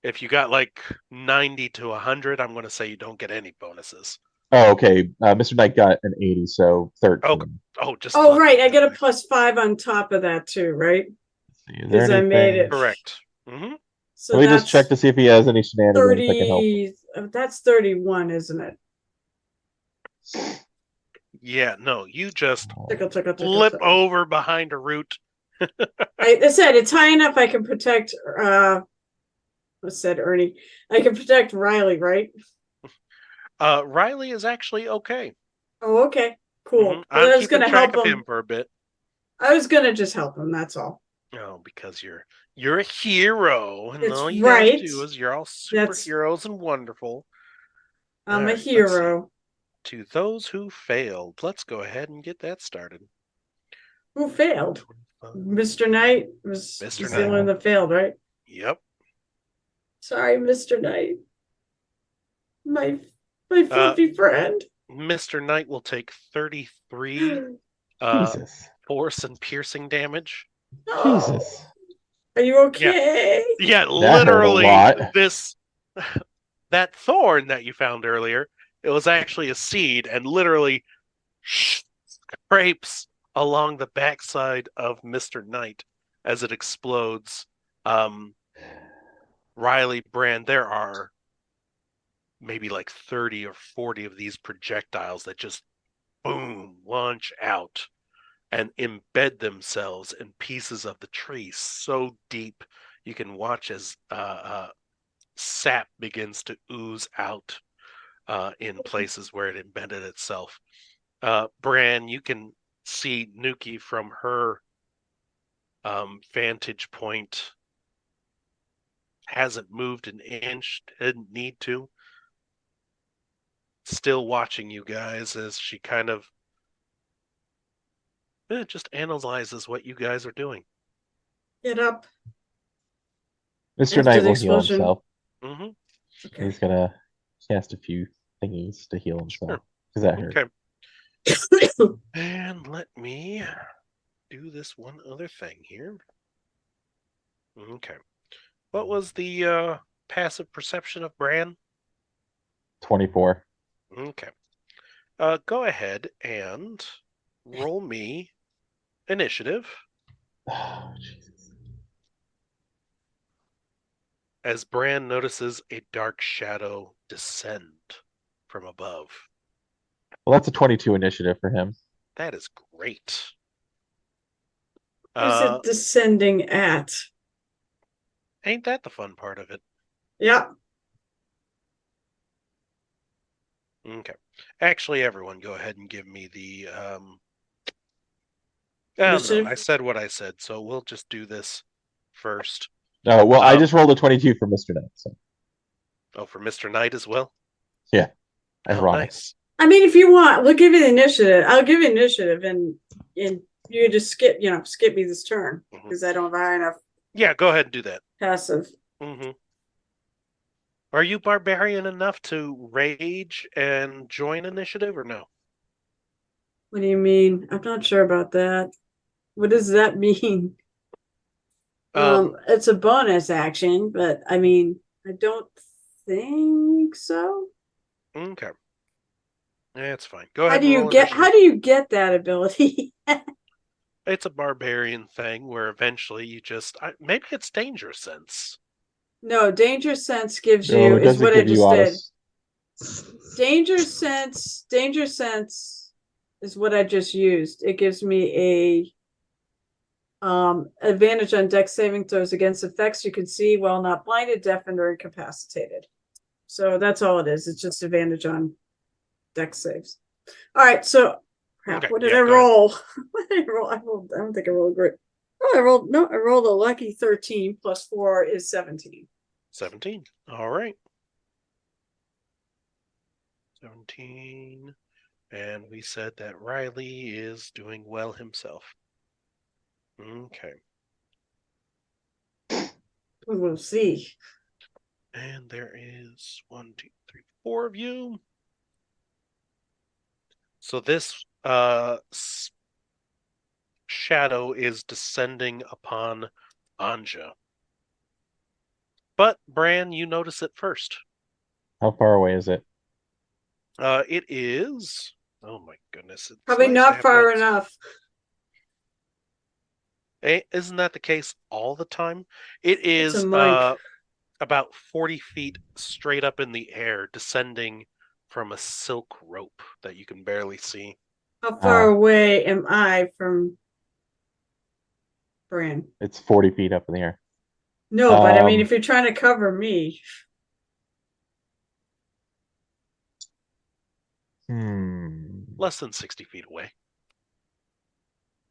If you got like 90 to 100, I'm going to say you don't get any bonuses. Oh, okay. Mr. Knight got an 80, so 13. Oh, just Oh, lucky. right. I get a plus 5 on top of that too, right? Let's see, is there Because I made anything? it. Correct. Mm-hmm. So Let me that's just check to see if he has any shenanigans that can help. 30. That's 31, isn't it? Yeah, no, you just Tickle. flip over behind a root. I said it's high enough I can protect what said Ernie? I can protect Riley, right? Riley is actually okay. Oh, okay. Cool. Mhm. Well, I I'm was keeping gonna track help of him. him for a bit. I was gonna just help him, that's all. Oh, because you're a hero, and It's all you right. guys do is you're all superheroes and wonderful. I'm All a right, let's see. hero. To those who failed, let's go ahead and get that started. Who failed? Mr. Knight was Mr. he's Knight. the one that failed, right? Yep. Sorry, Mr. Knight. My fluffy friend. Mr. Knight will take 33 Jesus. force and piercing damage. Jesus. Are you okay? Yeah, That hurt a literally lot. this that thorn that you found earlier, it was actually a seed and literally scrapes along the backside of Mr. Knight as it explodes. Riley, Brand, there are maybe like 30 or 40 of these projectiles that just boom, launch out and embed themselves in pieces of the tree so deep you can watch as sap begins to ooze out in places where it embedded itself. Bran, you can see Nuki from her vantage point. Hasn't moved an inch, didn't need to. Still watching you guys as she kind of just analyzes what you guys are doing. Get up. Mr. After Knight the will heal explosion. himself. Mm-hmm. Okay. He's gonna cast a few thingies to heal himself. Sure. Because that hurt. Okay. And let me do this one other thing here. Okay. What was the passive perception of Bran? 24. Okay. Go ahead and roll me initiative Oh, Jesus. as Bran notices a dark shadow descend from above. Well, that's a 22 initiative for him. That is great. Who's it descending at? Ain't that the fun part of it? Yeah. Okay. Actually, everyone, go ahead and give me the. No, Initiative? I said what I said, so we'll just do this first. Oh, well, I just rolled a 22 for Mr. Knight. So. Oh, for Mr. Knight as well? Yeah. Oh, Ironic. nice. I mean, if you want, we'll give you the initiative. I'll give you initiative, and you just skip me this turn because I don't have high enough Yeah, go ahead and do that. passive. Mm-hmm. Are you barbarian enough to rage and join initiative or no? What do you mean? I'm not sure about that. What does that mean? It's a bonus action, but I mean, I don't think so. Okay. That's fine. Go ahead How do and you roll get? initiative. How do you get that ability? It's a barbarian thing where eventually you just maybe it's danger sense. No, danger sense gives No, you it is doesn't what I give you just auto. did. Danger sense is what I just used. It gives me a advantage on dex saving throws against effects you can see while not blinded, deafened, or incapacitated. So that's all it is. It's just advantage on dex saves. All right, so crap, Okay, what did yeah, I go ahead. roll? What did I roll? I don't think I rolled great. Oh, I rolled a lucky 13 plus 4 is 17. 17. All right. 17. And we said that Riley is doing well himself. Okay. We'll see. And there is 1, 2, 3, 4 of you. So this shadow is descending upon Anja. But Bran, you notice it first. How far away is it? It is. Oh my goodness! It's Probably nice to not have far notes. enough. Isn't that the case all the time? It It's a is monk. about 40 feet straight up in the air, descending from a silk rope that you can barely see. How far away am I from Bran? It's 40 feet up in the air. No, but I mean, if you're trying to cover me. Less than 60 feet away.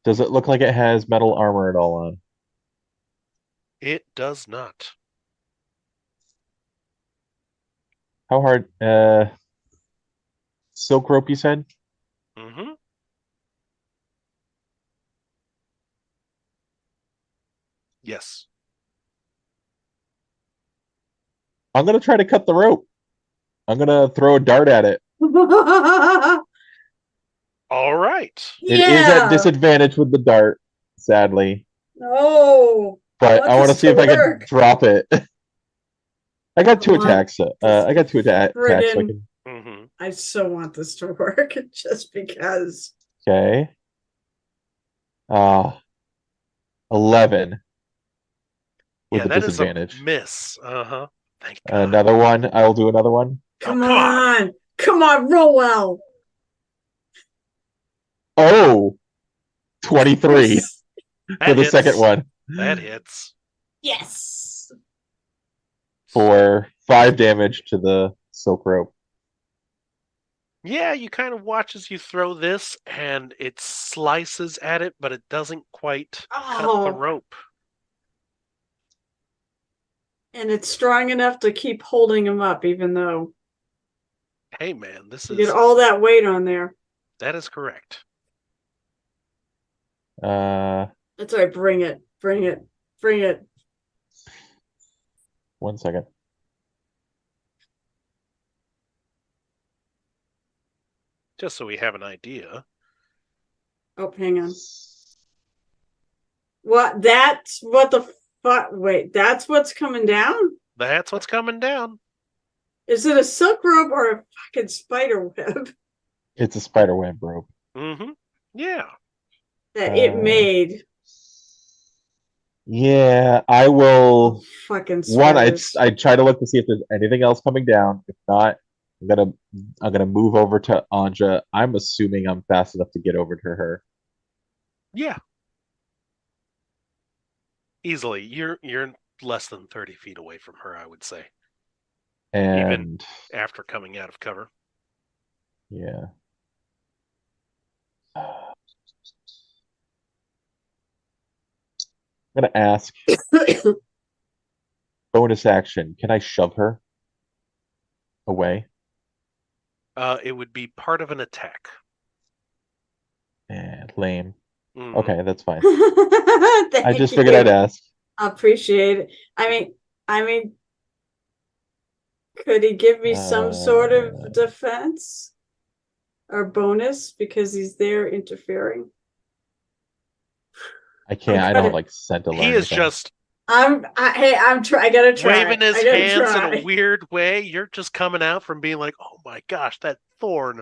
Does it look like it has metal armor at all on? It does not. How hard? Silk rope, you said? Mm-hmm. Yes. I'm gonna try to cut the rope. I'm gonna throw a dart at it. All right. It is at disadvantage with the dart, sadly. No. But I want to see if I can drop it. I got two attacks. I got two attacks, so I can. Mm-hmm. I so want this to work just because. Okay. 11. With Yeah, a that is a disadvantage. miss. Uh-huh. Thank God. Another one. I will do another one. Come on. Come on, roll well. Oh, 23 for the second one. That hits. Yes. For 5 damage to the silk rope. Yeah, you kind of watch as you throw this, and it slices at it, but it doesn't quite cut the rope. And it's strong enough to keep holding him up, even though. Hey, man, this you is. Get all that weight on there. That is correct. That's right. Bring it. Bring it. Bring it. 1 second. Just so we have an idea. Oh, hang on. What? That's what the fuck? Wait, that's what's coming down? That's what's coming down. Is it a silk rope or a fucking spider web? It's a spider web rope. Mm-hmm. Yeah. That it made. Yeah, I will. Fucking spiders. I try to look to see if there's anything else coming down. If not, I'm gonna move over to Anja. I'm assuming I'm fast enough to get over to her. Yeah. Easily. You're less than 30 feet away from her, I would say. And even after coming out of cover. Yeah. I'm gonna ask. Bonus action. Can I shove her away? It would be part of an attack. Lame. Mm. Okay, that's fine. I just figured I'd ask. Appreciate it. I mean, could he give me some sort of defense? our bonus because he's there interfering? I can't. I don't have like scent to learn. He is anything. just I gotta try. waving his I gotta hands in try. a weird way. You're just coming out from being like, oh my gosh, that thorn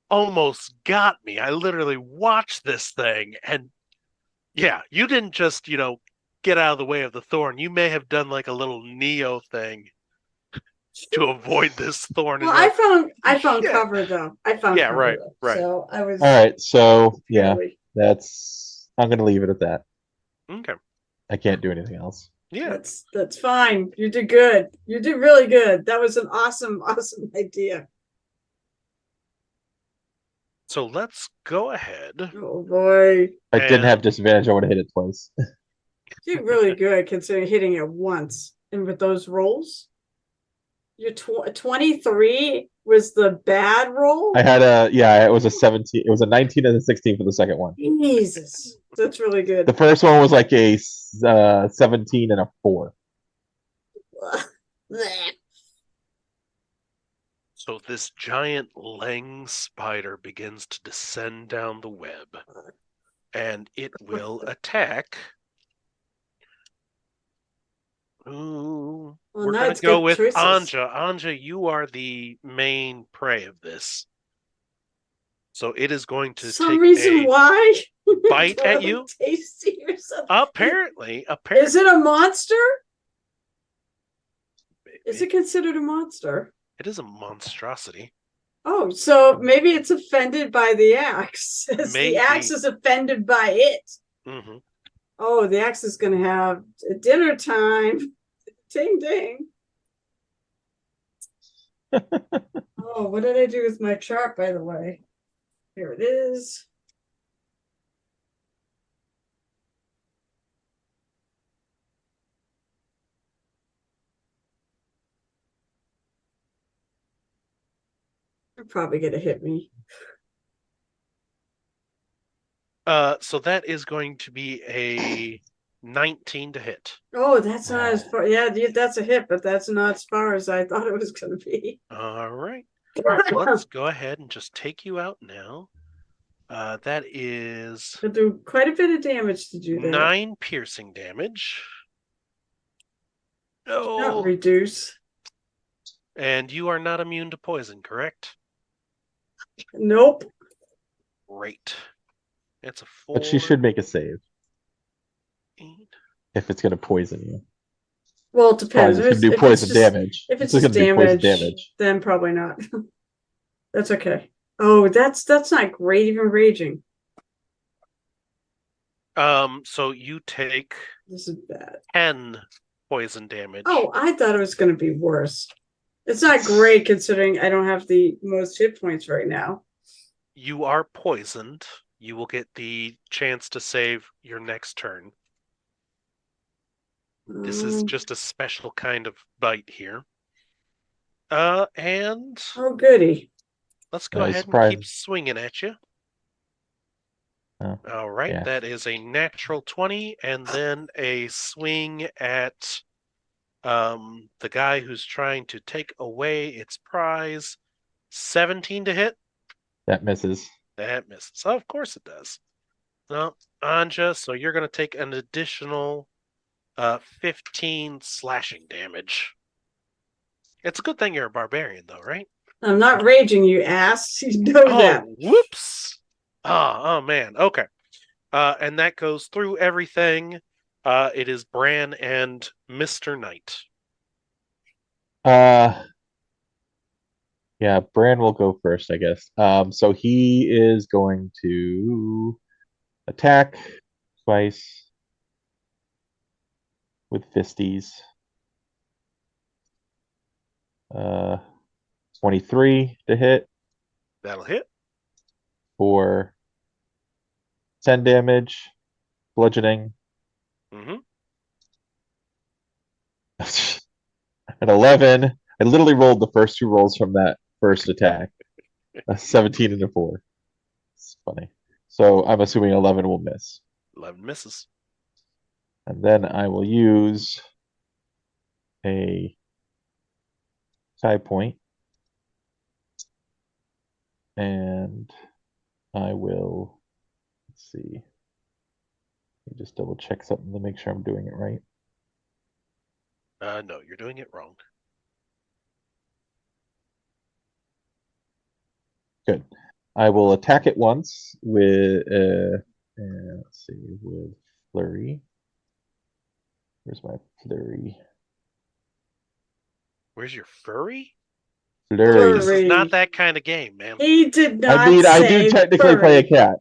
almost got me. I literally watched this thing. And yeah, you didn't just, get out of the way of the thorn. You may have done like a little Neo thing to avoid this thorn. Well, And you're I found "Shit." cover though. I found Yeah, cover right, though. right. So I was All right. So yeah, fairly- I'm gonna leave it at that. Okay. I can't do anything else. Yeah. That's fine. You did good. You did really good. That was an awesome idea. So let's go ahead. Oh boy. I didn't have And- disadvantage. I would have hit it twice. You did really good considering hitting it once. And with those rolls, your 23 was the bad roll? I had it was a 17. It was a 19 and a 16 for the second one. Jesus. That's really good. The first one was like a 17 and a 4. So this giant Lang spider begins to descend down the web, and it will attack. Ooh, Well, we're now gonna it's go good with choices. Anja. Anja, you are the main prey of this, so it is going to Some take reason a why? bite at Really you? Tasty or something. Apparently, Is it a monster? Is maybe. it considered a monster? It is a monstrosity. Oh, so maybe it's offended by the axe. The axe Maybe. is offended by it. hmm Oh, the axe is going to have dinner time. Ding, ding. Oh, what did I do with my chart, by the way? Here it is. They're probably going to hit me. So that is going to be a 19 to hit. Oh, that's not as far. Yeah, that's a hit, but that's not as far as I thought it was going to be. All right. Let's go ahead and just take you out now. That is But do quite a bit of damage to do that. 9 piercing damage. Not No. reduce. And you are not immune to poison, correct? Nope. Great. It's a 4. But she should make a save 8. if it's gonna poison you. Well, it depends. Probably just gonna do poison damage. If it's just just gonna do poison damage, then probably not. That's okay. Oh, that's not great. Even raging. So you take This is bad. 10 poison damage. Oh, I thought it was going to be worse. It's not great considering I don't have the most hit points right now. You are poisoned. You will get the chance to save your next turn. This is just a special kind of bite here. And Oh, goody. let's go I was ahead and surprised. keep swinging at you. Oh, All right, yeah. that is a natural 20, and then a swing at the guy who's trying to take away its prize. 17 to hit. That misses. That misses. Oh, of course it does. No, Anja, so you're going to take an additional 15 slashing damage. It's a good thing you're a barbarian, though, right? I'm not raging, you ass. You know that. Whoops. Oh, man. Okay. And that goes through everything. It is Bran and Mr. Knight. Yeah, Bran will go first, I guess. So he is going to attack twice with fisties. 23 to hit That'll hit. for 10 damage, bludgeoning. Mm-hmm. At 11, I literally rolled the first 2 rolls from that first attack. A 17 and a 4. It's funny. So I'm assuming 11 will miss. 11 misses. And then I will use a tie point And I will, let's see. Let me just double check something to make sure I'm doing it right. No, you're doing it wrong. Good. I will attack it once with, let's see, with Flurry. Where's my Flurry? Where's your furry? Flurry. This is not that kind of game, man. He did not. I mean, I do technically play a furry. cat.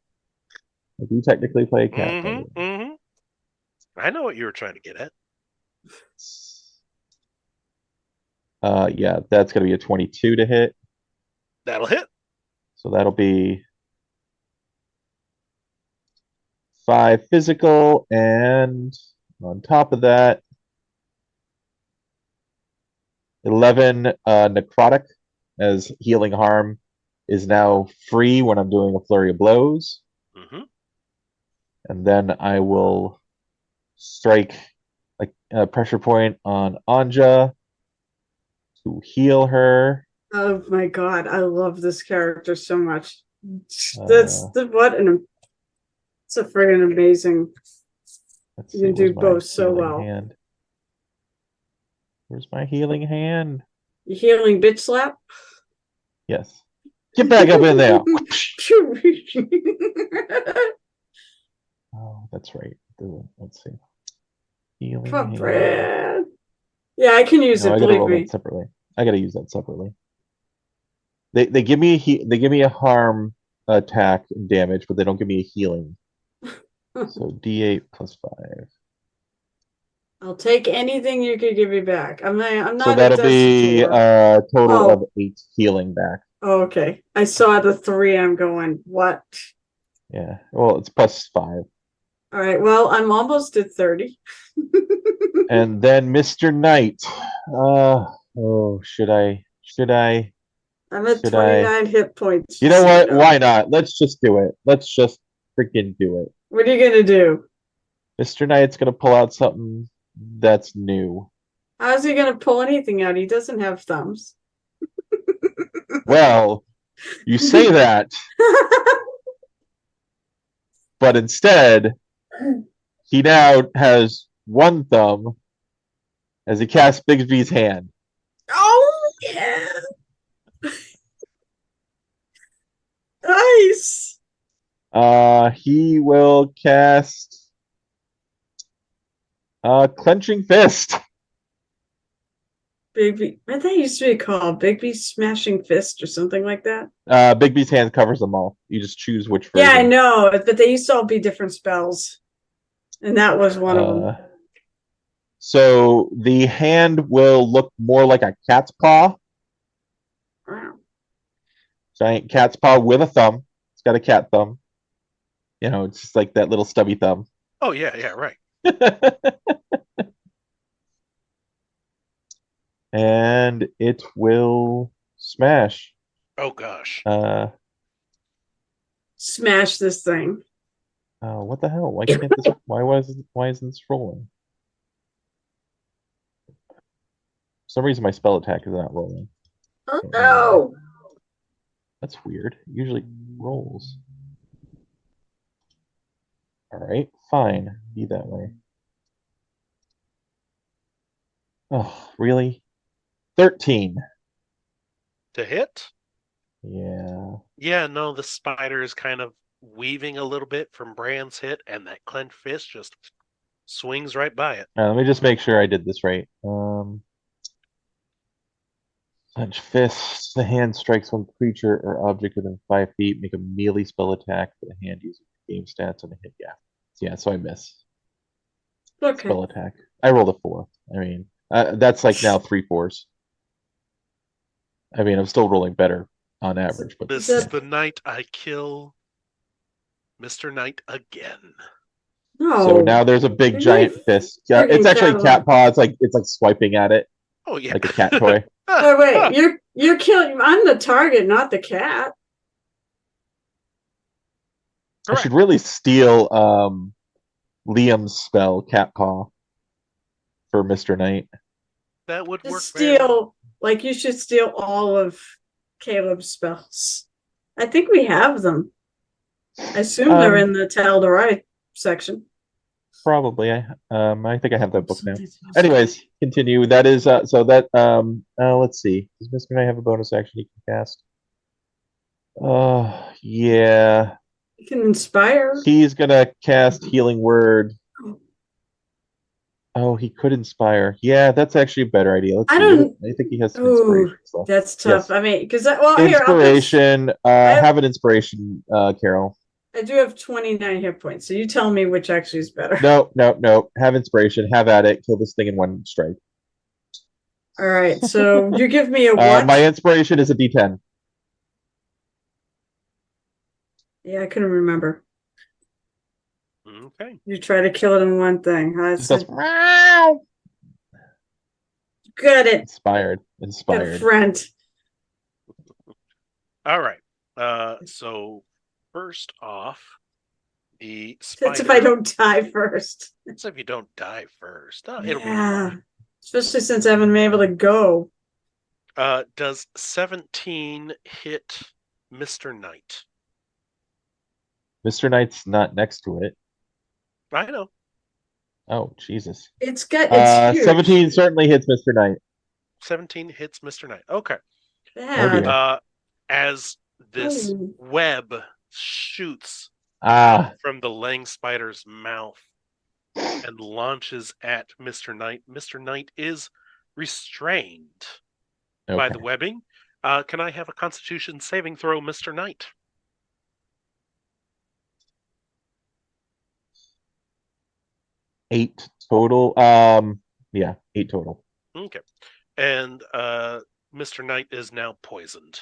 I do technically play a cat. I know what you were trying to get at. Yeah, that's going to be a 22 to hit. That'll hit. So that'll be 5 physical, and on top of that, 11 necrotic, as healing harm is now free when I'm doing a flurry of blows. And then I will strike a pressure point on Anja to heal her. Oh my god, I love this character so much. It's a friggin' amazing. You can do both so well. Hand? Where's my healing hand? You healing bitch slap? Yes. Get back up in there. Oh, that's right. Let's see. Healing hand. Brad. Yeah, I can use it. I gotta Believe roll me. that separately. I gotta use that separately. They give me a harm attack and damage, but they don't give me a healing. So D8 plus 5. I'll take anything you could give me back. I'm not. So that'll be a total of 8 healing back. Oh, okay. I saw the 3. I'm going, what? Yeah. Well, it's plus 5. All right. Well, I'm almost at 30. And then Mr. Knight. Should I? I'm at 29 hit points. You know what? Why not? Let's just do it. Let's just freaking do it. What are you gonna do? Mr. Knight's gonna pull out something that's new. How's he gonna pull anything out? He doesn't have thumbs. Well, you say that, but instead, he now has 1 thumb as he casts Bigsby's hand. Oh yeah. Nice. He will cast Clenching Fist. Bigby, I think it used to be called Bigby Smashing Fist or something like that. Bigby's hand covers them all. You just choose which version. Yeah, I know, but they used to all be different spells. And that was one of them. So the hand will look more like a cat's paw. Wow. Giant cat's paw with a thumb. It's got a cat thumb. You know, it's just like that little stubby thumb. Oh, yeah, right. And it will smash. Oh, gosh. Smash this thing. What the hell? Why can't this? Why isn't this rolling? For some reason, my spell attack is not rolling. Oh no! That's weird. It usually rolls. All right, fine. Be that way. Oh, really? 13. To hit? Yeah. Yeah, no, the spider is kind of weaving a little bit from Brand's hit, and that clenched fist just swings right by it. Let me just make sure I did this right. Clench fist. The hand strikes one creature or object within 5 feet. Make a melee spell attack for the hand using game stats on a hit. Yeah, so I miss. Okay. Spell attack. I rolled a 4. I mean, that's like now 3 4s. I mean, I'm still rolling better on average. But this is the night I kill Mr. Knight again. No. So now there's a big giant fist. Yeah, it's actually cat paw. It's like swiping at it. Oh yeah, like a cat toy. Wait, you're killing. I'm the target, not the cat. Correct. I should really steal Liam's spell, cat paw, for Mr. Knight. That would work. Steal, like you should steal all of Caleb's spells. I think we have them. I assume they're in the Tal'Darai section. Probably. I think I have that book now. Anyways, continue. That is so that let's see. Does Mr. Knight have a bonus action he can cast? Yeah. You can inspire. He's gonna cast Healing Word. Oh, he could inspire. Yeah, that's actually a better idea. Let's see. I think he has some inspiration stuff. That's tough. Yes. I mean, because inspiration. Have an inspiration, Carol. I do have 29 hit points, so you tell me which actually is better. No. Have inspiration. Have at it. Kill this thing in one strike. All right. So you give me a what? My inspiration is a D10. Yeah, I couldn't remember. Okay. You try to kill it in one thing. Huh? Got it. Inspired. Got a friend. All right. So first off, the spider. That's if I don't die first. That's if you don't die first. It'll be fine. Especially since I haven't been able to go. Does 17 hit Mr. Knight? Mr. Knight's not next to it. I know. Oh, Jesus. It's huge. 17 certainly hits Mr. Knight. 17 hits Mr. Knight. Okay. As this web shoots from the Lang Spider's mouth and launches at Mr. Knight, Mr. Knight is restrained by the webbing. Can I have a Constitution saving throw, Mr. Knight? 8 total. Yeah, 8 total. Okay. And Mr. Knight is now poisoned.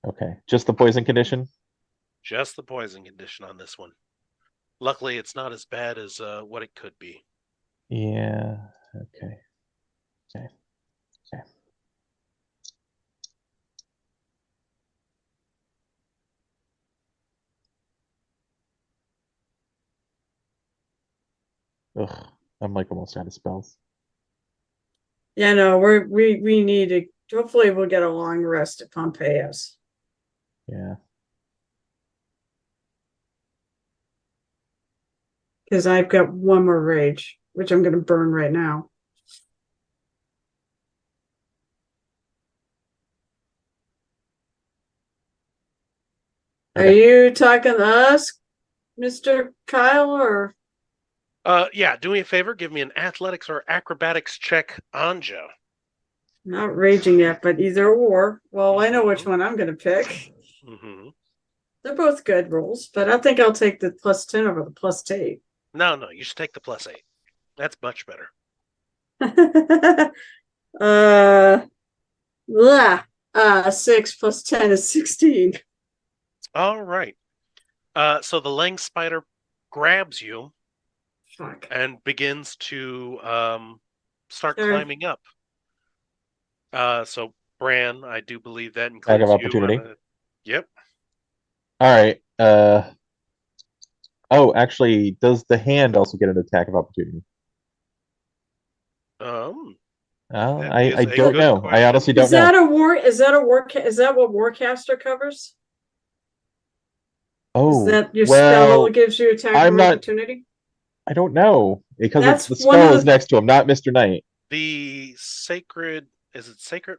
Okay. Just the poison condition? Just the poison condition on this one. Luckily, it's not as bad as what it could be. Yeah. Okay. Ugh, I'm like almost out of spells. Yeah, no, we need to. Hopefully, we'll get a long rest at Pompeius. Yeah. Because I've got one more rage, which I'm going to burn right now. Okay. Are you talking to us, Mr. Kyle, or? Yeah, do me a favor, give me an athletics or acrobatics check, Anja. Not raging yet, but either or. Well, I know which one I'm going to pick. They're both good rolls, but I think I'll take the +10 over the +8. No, you should take the +8. That's much better. 6 + 10 is 16. All right. So the Lang Spider grabs you. Fuck. And begins to start climbing up. So Bran, I do believe that includes Attack of opportunity. Yep. All right. Oh, actually, does the hand also get an attack of opportunity? I don't know. Question. I honestly don't know. Is that what Warcaster covers? Oh, is that your spell gives you attack of opportunity? I don't know because the spell is next to him, not Mr. Knight. The sacred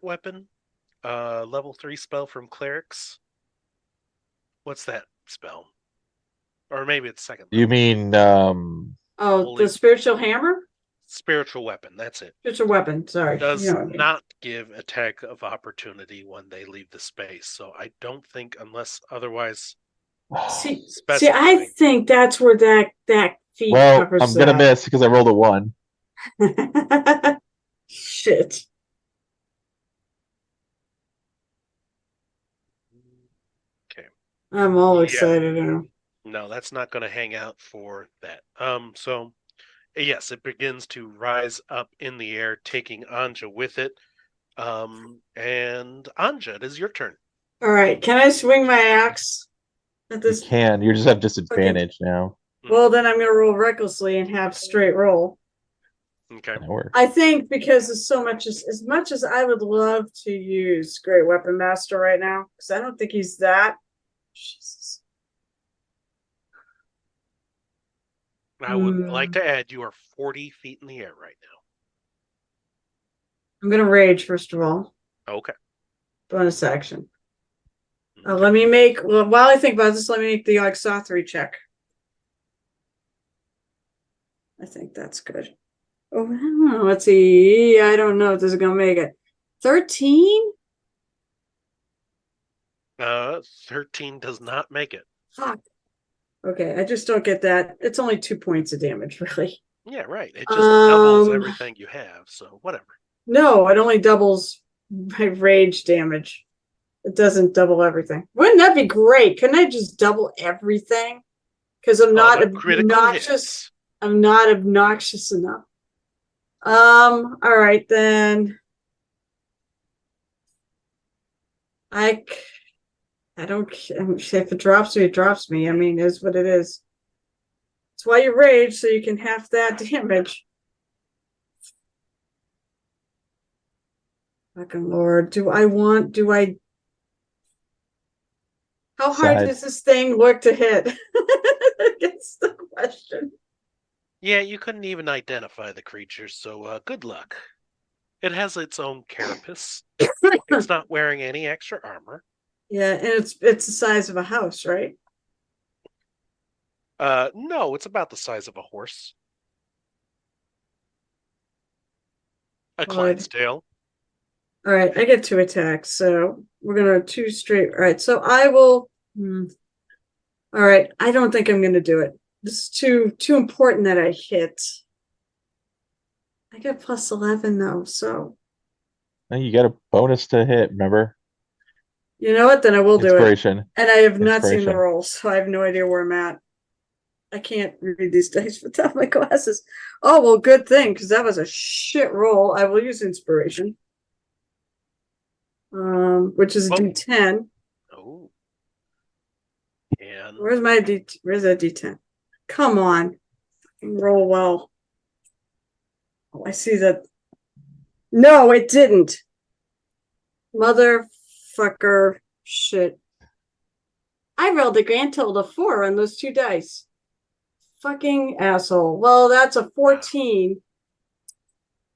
weapon? Level 3 spell from clerics. What's that spell? Or maybe it's second. You mean the spiritual hammer? Spiritual weapon, that's it. Spiritual weapon, sorry. Does not give attack of opportunity when they leave the space. So I don't think unless otherwise See, I think that's where that feat covers. I'm gonna miss because I rolled a 1. Shit. Okay. I'm all excited now. No, that's not going to hang out for that. So yes, it begins to rise up in the air, taking Anja with it. And Anja, it is your turn. All right. Can I swing my axe? You can. You just have disadvantage now. Well, then I'm going to roll recklessly and have straight roll. Okay. That works. I think because there's so much, as much as I would love to use Great Weapon Master right now, because I don't think he's that. Jesus. I would like to add you are 40 feet in the air right I'm gonna rage first of all. now. Okay. Bonus action. Let me make. Well, while I think about this, let me make the Oxothry check. I think that's good. Oh, I don't know. Let's see. I don't know if this is gonna make it. 13? 13 does not make it. Fuck. Okay, I just don't get that. It's only 2 points of damage, really. Yeah, right. It just doubles Um, everything you have, so whatever. No, it only doubles my rage damage. It doesn't double everything. Wouldn't that be great? Couldn't I just double everything? Because I'm not the critical obnoxious. hits. I'm not obnoxious enough. All right then. I don't. If it drops me, it drops me. I mean, is what it is. That's why you rage, so you can half that damage. Fucking Lord, do I? How hard Side. does this thing look to hit? That's the question. Yeah, you couldn't even identify the creature, so good luck. It has its own carapace. It's not wearing any extra armor. Yeah, and it's the size of a house, right? No, it's about the size of a horse. A Clydesdale. All right, I get 2 attacks, so we're gonna 2 straight. All right, so I will. All right, I don't think I'm gonna do it. This is too important that I hit. I get plus 11 though, so Now you got a bonus to hit, remember? you know what? Then I will do it. Inspiration. And I have not seen the Inspiration. rolls, so I have no idea where I'm at. I can't read these dice without my glasses. Oh well, good thing because that was a shit roll. I will use inspiration, which is a D10. Oh. And Where's my D? Where's that D10? Come on, fucking roll well. Oh, I see that. No, it didn't. Motherfucker, shit. I rolled a grand total of 4 on those 2 dice. Fucking asshole. Well, that's a 14.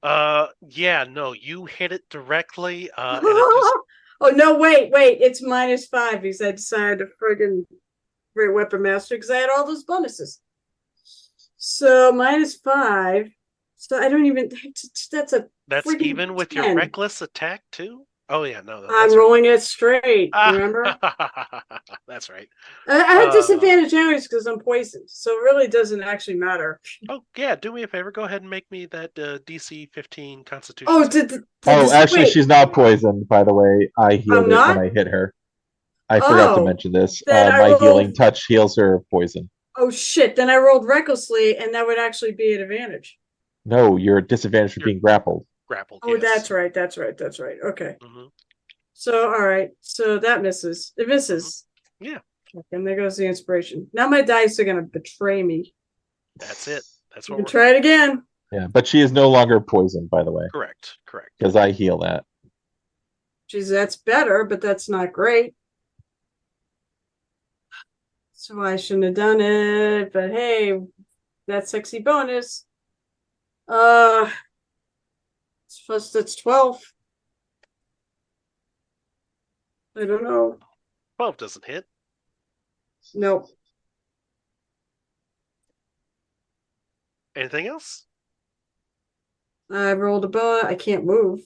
yeah, no, you hit it directly, and it just Oh no, wait, it's -5 because I decided to friggin' Great Weapon Master because I had all those bonuses. So -5. So I don't even. That's friggin' even with 10. your reckless attack too? Oh yeah, no, that's I'm rolling it straight. right. Remember? That's right. I have disadvantage anyways because I'm poisoned, so it really doesn't actually matter. Oh yeah, do me a favor. Go ahead and make me that DC 15 Constitution. Oh, Actually, wait. she's not poisoned, by the way. I healed it not? when I hit her. I forgot to Oh, mention this. then I My rolled- healing touch heals her of poison. Oh shit! Then I rolled recklessly, and that would actually be an advantage. No, you're at disadvantage for You're- being grappled. Grappled. Oh, yes. that's right. Okay. Mm-hmm. So, all right. So that misses. It misses. Yeah. And there goes the inspiration. Now my dice are gonna betray me. That's it. That's You what can we're try it again. Yeah, but she is no longer poisoned, by the way, correct. because I heal that. Geez, that's better, but that's not great. So I shouldn't have done it. But hey, that sexy bonus. Plus that's 12. I don't know. 12 doesn't hit. Nope. Anything else? I rolled a bonus. I can't move.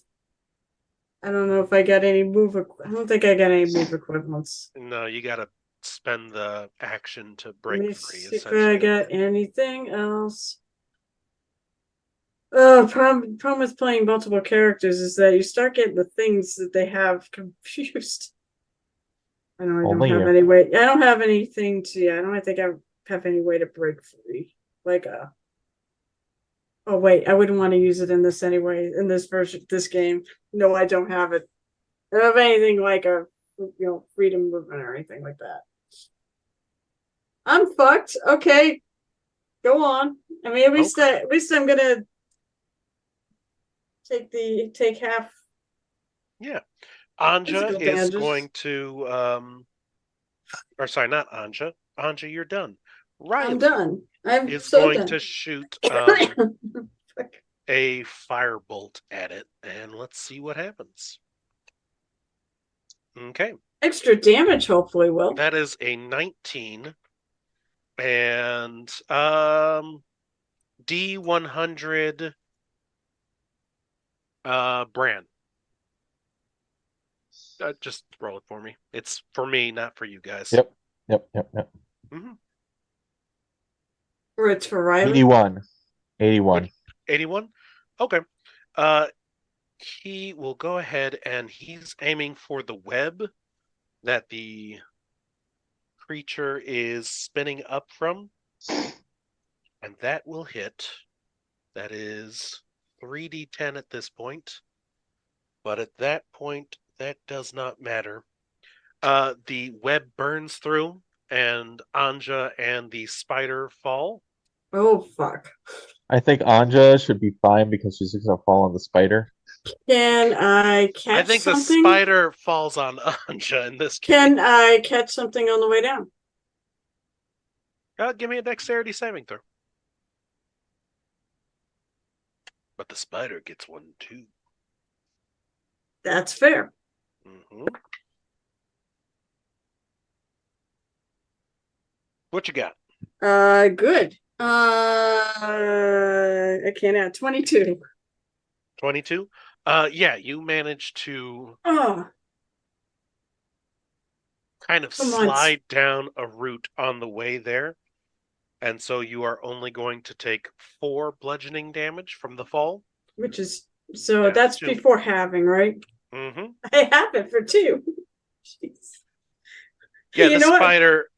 I don't know if I got any move. I don't think I got any move equivalents. No, you gotta spend the action to Let break me free. see if I got anything else. Problem with playing multiple characters is that you start getting the things that they have confused. I know I don't have any way. I don't have anything to. Yeah, I don't think I have any way to break free. Like a. Oh wait, I wouldn't want to use it in this anyway. In this version, this game, no, I don't have it. I don't have anything like a, freedom movement or anything like that. I'm fucked. Okay, go on. I mean, at least I'm gonna take half. Yeah. Anja Physical is damages. going to or sorry, not Anja. Anja, you're done. Riley I'm done. I'm is so going done. to shoot Fuck. a firebolt at it, and let's see what happens. Okay. Extra damage, hopefully, will. That is a 19. And D100 Bran. Just roll it for me. It's for me, not for you guys. Yep. Mm-hmm. Or it's for Riley. 81. 81. 81? Okay. He will go ahead and he's aiming for the web that the creature is spinning up from. And that will hit. That is 3d10 at this point. But at that point, that does not matter. The web burns through, and Anja and the spider fall. Oh, fuck. I think Anja should be fine because she's just gonna fall on the spider. Can I catch I think something? the spider falls on Anja in this case. Can I catch something on the way down? Give me a dexterity saving throw. But the spider gets one too. That's fair. Mm-hmm. What you got? Good. I can't add 22. 22? Yeah, you managed to Oh, kind of come on. slide down a route on the way there. And so you are only going to take 4 bludgeoning damage from the fall. Which is so Yeah, that's 2. before having, right? Mm-hmm. I have it for 2. Jeez. Yeah, You the know what? spider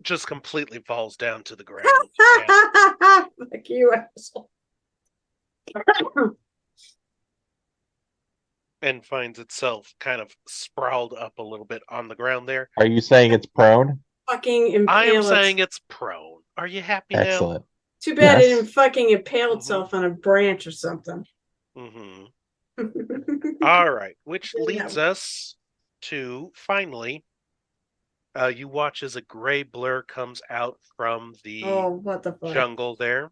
just completely falls down to the ground Fuck you, asshole. and finds itself kind of sprawled up a little bit on the ground there. Are you saying it's prone? Fucking impale I am it. saying it's prone. Are you happy Excellent. Too bad it Yes. didn't fucking impale itself on a branch or something. now? Mm-hmm. All right, which Yeah. leads us to finally, you watch as a gray blur comes out from the Oh, what the fuck? jungle there,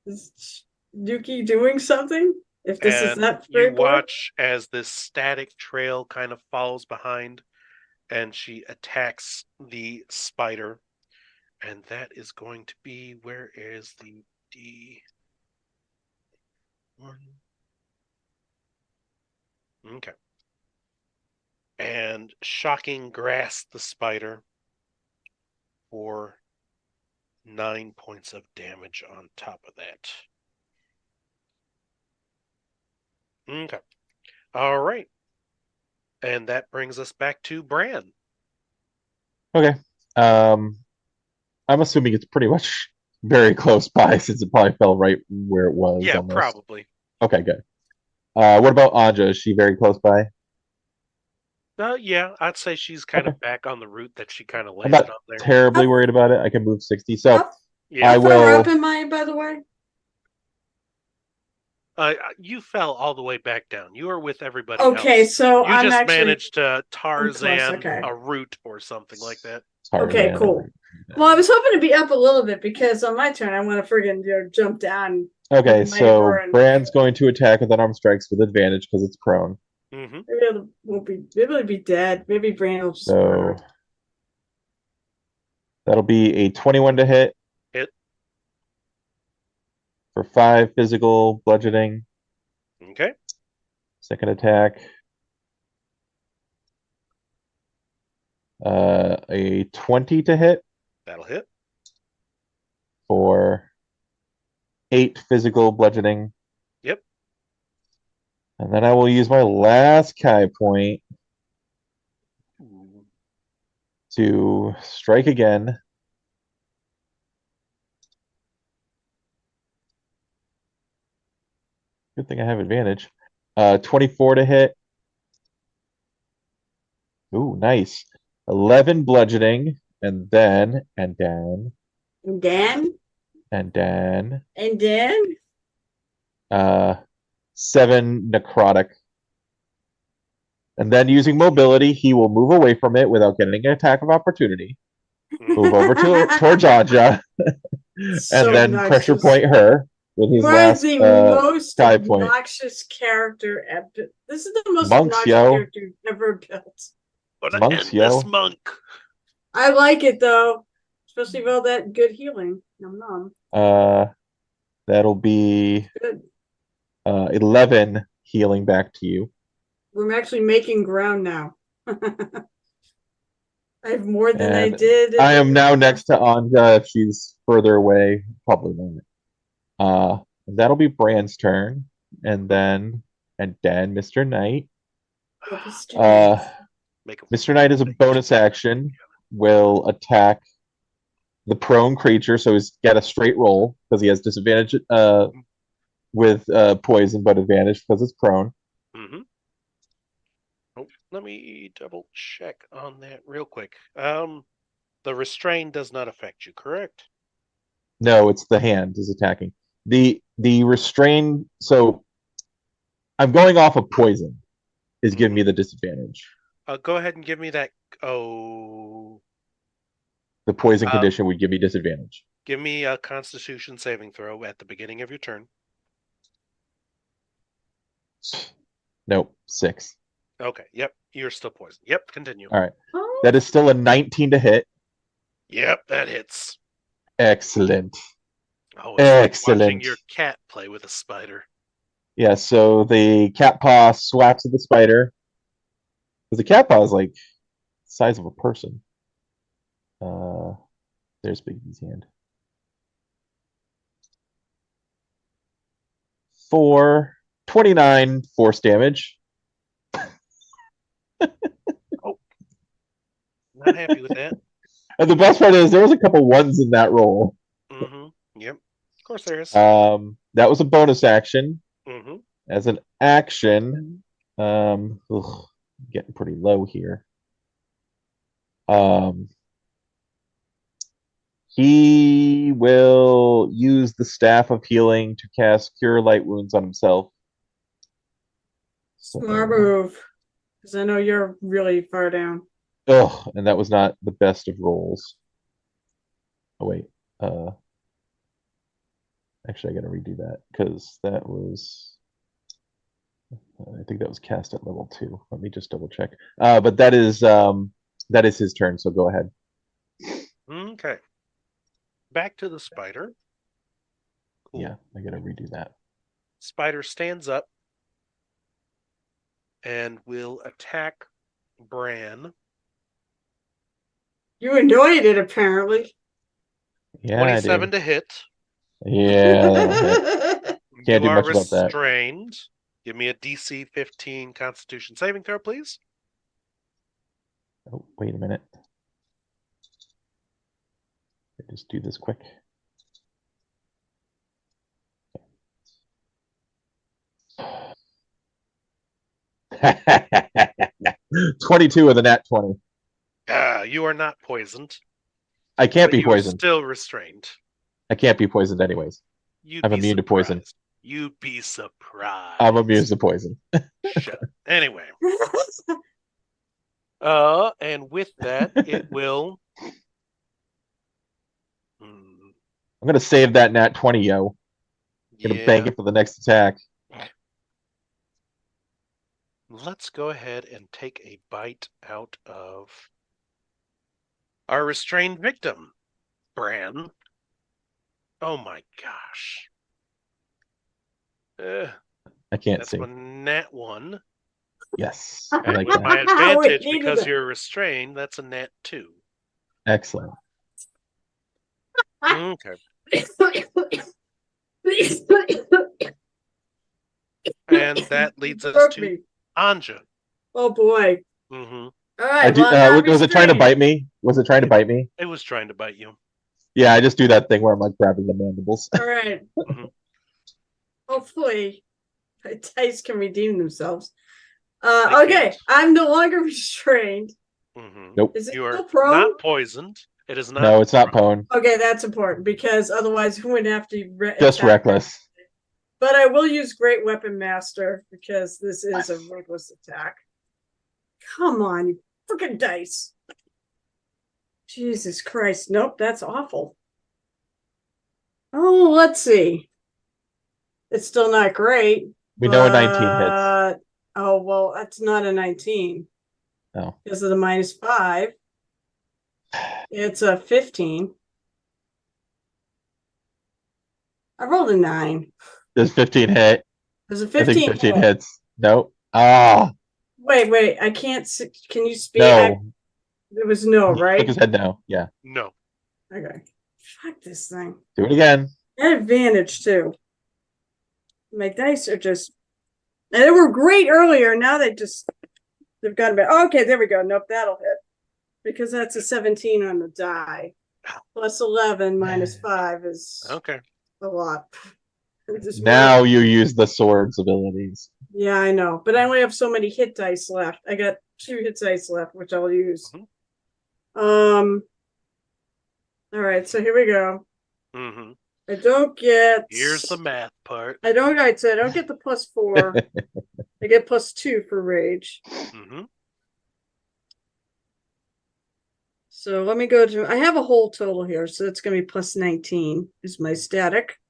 Is Yuki doing something? If this is and not you great blur? watch as this static trail kind of follows behind, and she attacks the spider, and that is going to be, where is the D? Okay. And shocking grasp the spider for 9 points of damage on top of that. Okay. All right. And that brings us back to Bran. Okay. I'm assuming it's pretty much very close by since it probably fell right where it was. Yeah, almost. probably. Okay, good. What about Anja? Is she very close by? Yeah, I'd say she's kind of back on the route that she kind of I'm landed not on there. terribly worried about it. I can move 60. So Yeah. I How far will. up am I, by the way? You fell all the way back down. You were with everybody Okay, else. so You I'm just actually managed to Tarzan okay. a route or something like that. Okay, cool. Well, I was hoping to be up a little bit because on my turn I want to friggin' jump down. Okay, Mighty so Roar and- Bran's going to attack with unarmed strikes with advantage because it's prone. Mm-hmm. Maybe it'll be dead. Maybe Bran will just So murder it. that'll be a 21 to hit. Hit. For 5 physical bludgeoning. Okay. Second attack. A 20 to hit That'll hit. for 8 physical bludgeoning. Yep. And then I will use my last Kai point to strike again. Good thing I have advantage. 24 to hit. Ooh, nice. 11 bludgeoning, and then, And then, and then, and then, 7 necrotic. And then using mobility, he will move away from it without getting an attack of opportunity. Move over towards Aja, and So then obnoxious. pressure point her with his You are last the most sky point. obnoxious character ever. This is the most Monks, obnoxious yo. character you've ever built. Gonna Monks, end yo. this monk. I like it though, especially with all that good healing. Nom nom. That'll be Good. 11 healing back to you. We're actually making ground now. I have more than I And did. I am now next to Anja. If she's further away, probably not. That'll be Brand's turn, and then Mr. Knight. Mr. Knight is a bonus action. Will attack the prone creature, so he's got a straight roll because he has disadvantage with poison, but advantage because it's prone. Mm-hmm. Oh, let me double check on that real quick. The restrain does not affect you, correct? No, it's the hand is attacking. The restrain. So I'm going off of poison. Is giving me the disadvantage. Go ahead and give me that. Oh. The poison condition would give me disadvantage. Give me a Constitution saving throw at the beginning of your turn. Nope, 6. Okay, yep, you're still poisoned. Yep, continue. All right. That is still a 19 to hit. Yep, that hits. Excellent. Oh, it's excellent. Like watching your cat play with a spider. Yeah, so the cat paw swats at the spider. Because the cat paw is like the size of a person. There's Bigby's hand. 29 force damage. Oh, not happy with that. And the best part is there was a couple ones in that roll. Mm-hmm. Yep. Of course there is. That was a bonus action. Mm-hmm. As an action, getting pretty low here. He will use the Staff of Healing to cast Cure Light Wounds on himself. Smart move. Because I know you're really far down. Ugh, and that was not the best of rolls. Oh, wait. Actually, I gotta redo that, because that was... I think that was cast at level 2. Let me just double check. But that is his turn, so go ahead. Okay. Back to the spider. Cool. Yeah, I gotta redo that. Spider stands up and will attack Bran. You annoyed it, apparently. Yeah, 27 to hit. Yeah. Can't do much about that. Restrained. Give me a DC 15 Constitution saving throw, please. Oh, wait a minute. Just do this quick. 22 with a nat 20. You are not poisoned. I can't be you are poisoned. Still restrained. I can't be poisoned anyways. I'm immune to poison. You'd be surprised. I'm immune to poison. Shut up. Anyway. And with that, it will. I'm gonna save that nat 20, yo. I'm gonna bank it for the next attack. Let's go ahead and take a bite out of our restrained victim, Bran. Oh my gosh. I can't see. That's a nat 1. Yes. And I like with that. my advantage, because you're restrained, that's a nat 2. Excellent. Okay. And that leads us to Anja. Oh boy. Mm-hmm. All right. Was it trying to bite me? Was it trying to bite me? It was trying to bite you. Yeah, I just do that thing where I'm like grabbing the mandibles. All right. Mm-hmm. Hopefully, my dice can redeem themselves. Okay, I'm no longer restrained. Mm-hmm. Nope. Is it you are still prone? not poisoned. It is not. No, it's not prone. Okay, that's important because otherwise we wouldn't have to. Just reckless. But I will use Great Weapon Master because this is a reckless attack. Come on, you freaking dice. Jesus Christ. Nope, that's awful. Oh, let's see. It's still not great. We know a 19 hits. Oh, well, that's not a 19. No. Because of the -5. It's a 15. I rolled a 9. Does 15 hit? There's a I 15. think 15 hits. Nope. Ah. Wait. I can't see. Can you speak? No. It was no, He right? shook his head no. Yeah. No. Okay. Fuck this thing. Do it again. At advantage, too. My dice are just. And they were great earlier. Now they've gotten better. Oh, okay, there we go. Nope, that'll hit. Because that's a 17 on the die. Plus 11 minus 5 is Okay. a lot. Now you use the sword's abilities. Yeah, I know. But I only have so many hit dice left. I got 2 hit dice left, which I'll use. All right, so here we go. Mm-hmm. I don't get. Here's the math part. I don't get the +4. I get +2 for rage. Mm-hmm. So let me go to. I have a whole total here, so it's going to be +19 is my static.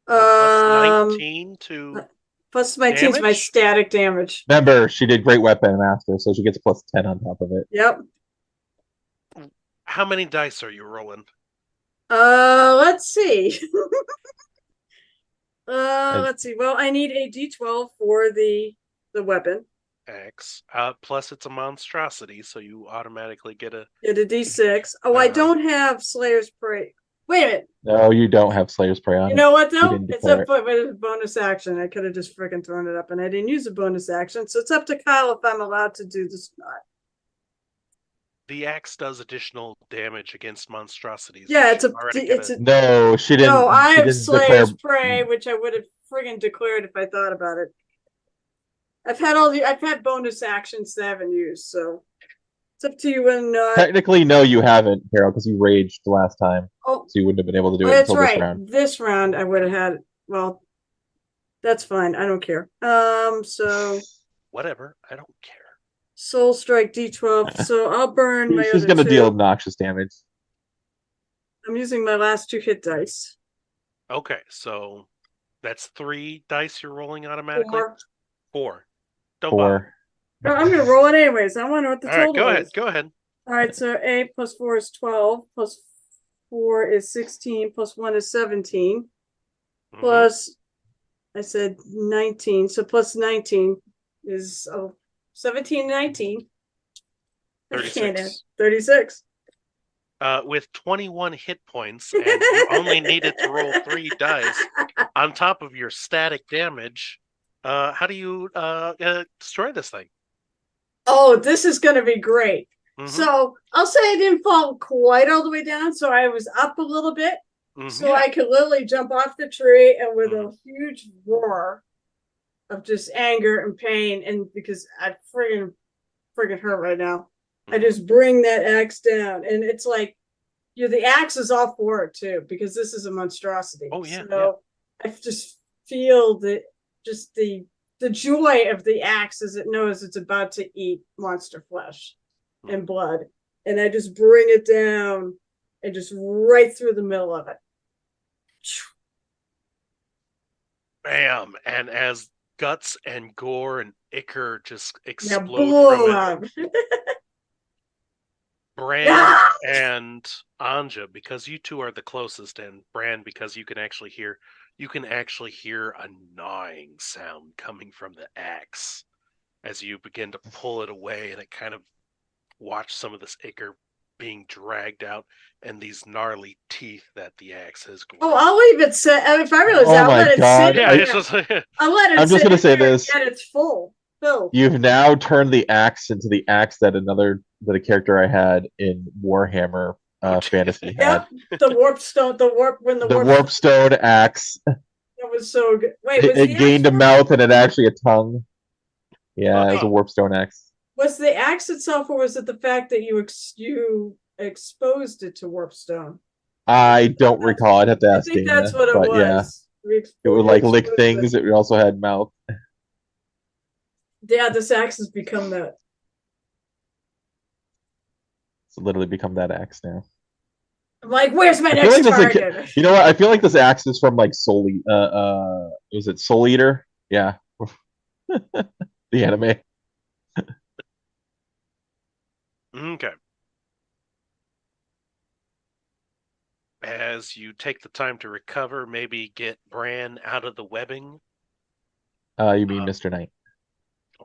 Plus 19 to plus 19 is my static damage. Remember, she did Great Weapon Master, so she gets a +10 on top of it. Yep. How many dice are you rolling? Let's see. Let's see. Well, I need a D12 for the weapon. X. Plus it's a monstrosity, so you automatically get a D6. Oh, I don't have Slayer's Prey. Wait a minute. No, you don't have Slayer's Prey on. You know what though? It's a bonus action. I could have just freaking thrown it up, and I didn't use a bonus action. So it's up to Kyle if I'm allowed to do this or not. The axe does additional damage against monstrosities. Yeah, No, she didn't. No, I she have didn't Slayer's declare... Prey, which I would have friggin' declared if I thought about it. I've had bonus actions that I haven't used, so it's up to you whether or not. Technically, no, you haven't, Carol, because you raged the last time. Oh, so you wouldn't have been able to do it that's until right. this round. This round I would have had. Well, that's fine. I don't care. So whatever. I don't care. Soul Strike D12. So I'll burn my. She's going to deal obnoxious damage. I'm using my last 2 hit dice. Okay, so that's 3 dice you're rolling automatically. 4. Don't 4. bother. No, I'm going to roll it anyways. I want to know what the total All right, is. go ahead. All right, so 8 plus 4 is 12, plus 4 is 16, plus 1 is 17, plus, I said 19, so plus 19 is 17, 19. 36. 36. With 21 hit points, and you only needed to roll 3 dice on top of your static damage. How do you destroy this thing? Oh, this is going to be great. Mm-hmm. So I'll say I didn't fall quite all the way down, so I was up a little bit, so I could literally jump off the tree and with a huge roar of just anger and pain, and because I friggin' hurt right now, I just bring that axe down, and it's like, the axe is all for it too, because this is a monstrosity. Oh yeah. So I just feel the joy of the axe as it knows it's about to eat monster flesh and blood, and I just bring it down and just right through the middle of it. Bam! And as guts and gore and ichor just explode from it, Bran and Anja, because you two are the closest, and Bran, because you can actually hear a gnawing sound coming from the axe as you begin to pull it away, and it kind of watch some of this ichor being dragged out and these gnarly teeth that the axe has grown. Oh, I'll leave it sit. If I realize I'll let it sit. Yeah, it's just I'll let it I'm just going to say this. And it's full. You've now turned the axe into the axe that a character I had in Warhammer Fantasy had. Yep, the warp stone, the warp stone axe. That was so good. Wait, it gained a mouth and it actually a tongue. Yeah, it was a warp stone axe. Was the axe itself, or was it the fact that you exposed it to warp stone? I don't recall. I'd have to ask. I think that's what it was. It would like lick things. It also had mouth. Yeah, this axe has become that. It's literally become that axe now. I'm like, where's my I feel next like target? you know what? I feel like this axe is from like Soul was it Soul Eater? Yeah. The anime. Okay. As you take the time to recover, maybe get Bran out of the webbing. You mean Mr. Knight?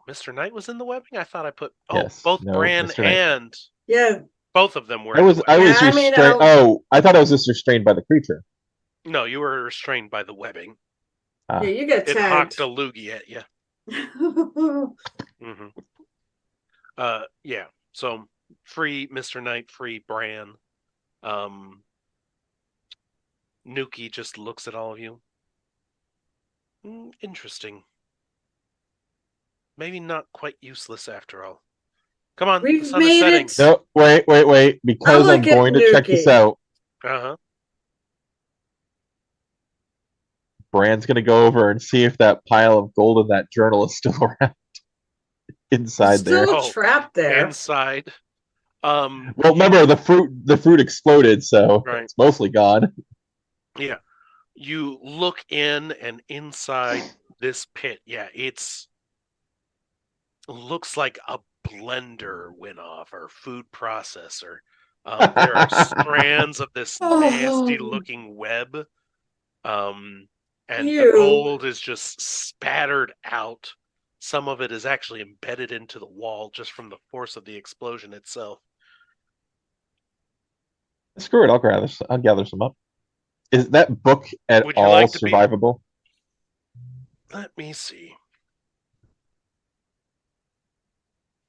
Mr. Knight was in the webbing? I thought I put Yes. both No, Bran Mr. Knight. and Yeah. both of them were I was in the webbing. restrained. Oh, I thought I was just restrained by the creature. No, you were restrained by the webbing. Yeah, you get It tagged. hocked a loogie at you. Mm-hmm. Yeah. So free Mr. Knight, free Bran. Nuki just looks at all of you. Interesting. Maybe not quite useless after all. Come on, the We've sun is made setting. it. No, wait. Because I'll I'm look at going to check this Nuki. out. Uh-huh. Bran's gonna go over and see if that pile of gold in that journal is still around inside there. Still trapped there. Inside. Well, remember the fruit exploded, so Right. it's mostly gone. Yeah. You look in and inside this pit. Yeah, looks like a blender went off or food processor. There are strands of this nasty looking web. And the gold is just spattered out. Some of it is actually embedded into the wall just from the force of the explosion itself. Screw it, I'll gather some up. Is that book at Would you all like to survivable? Let me see.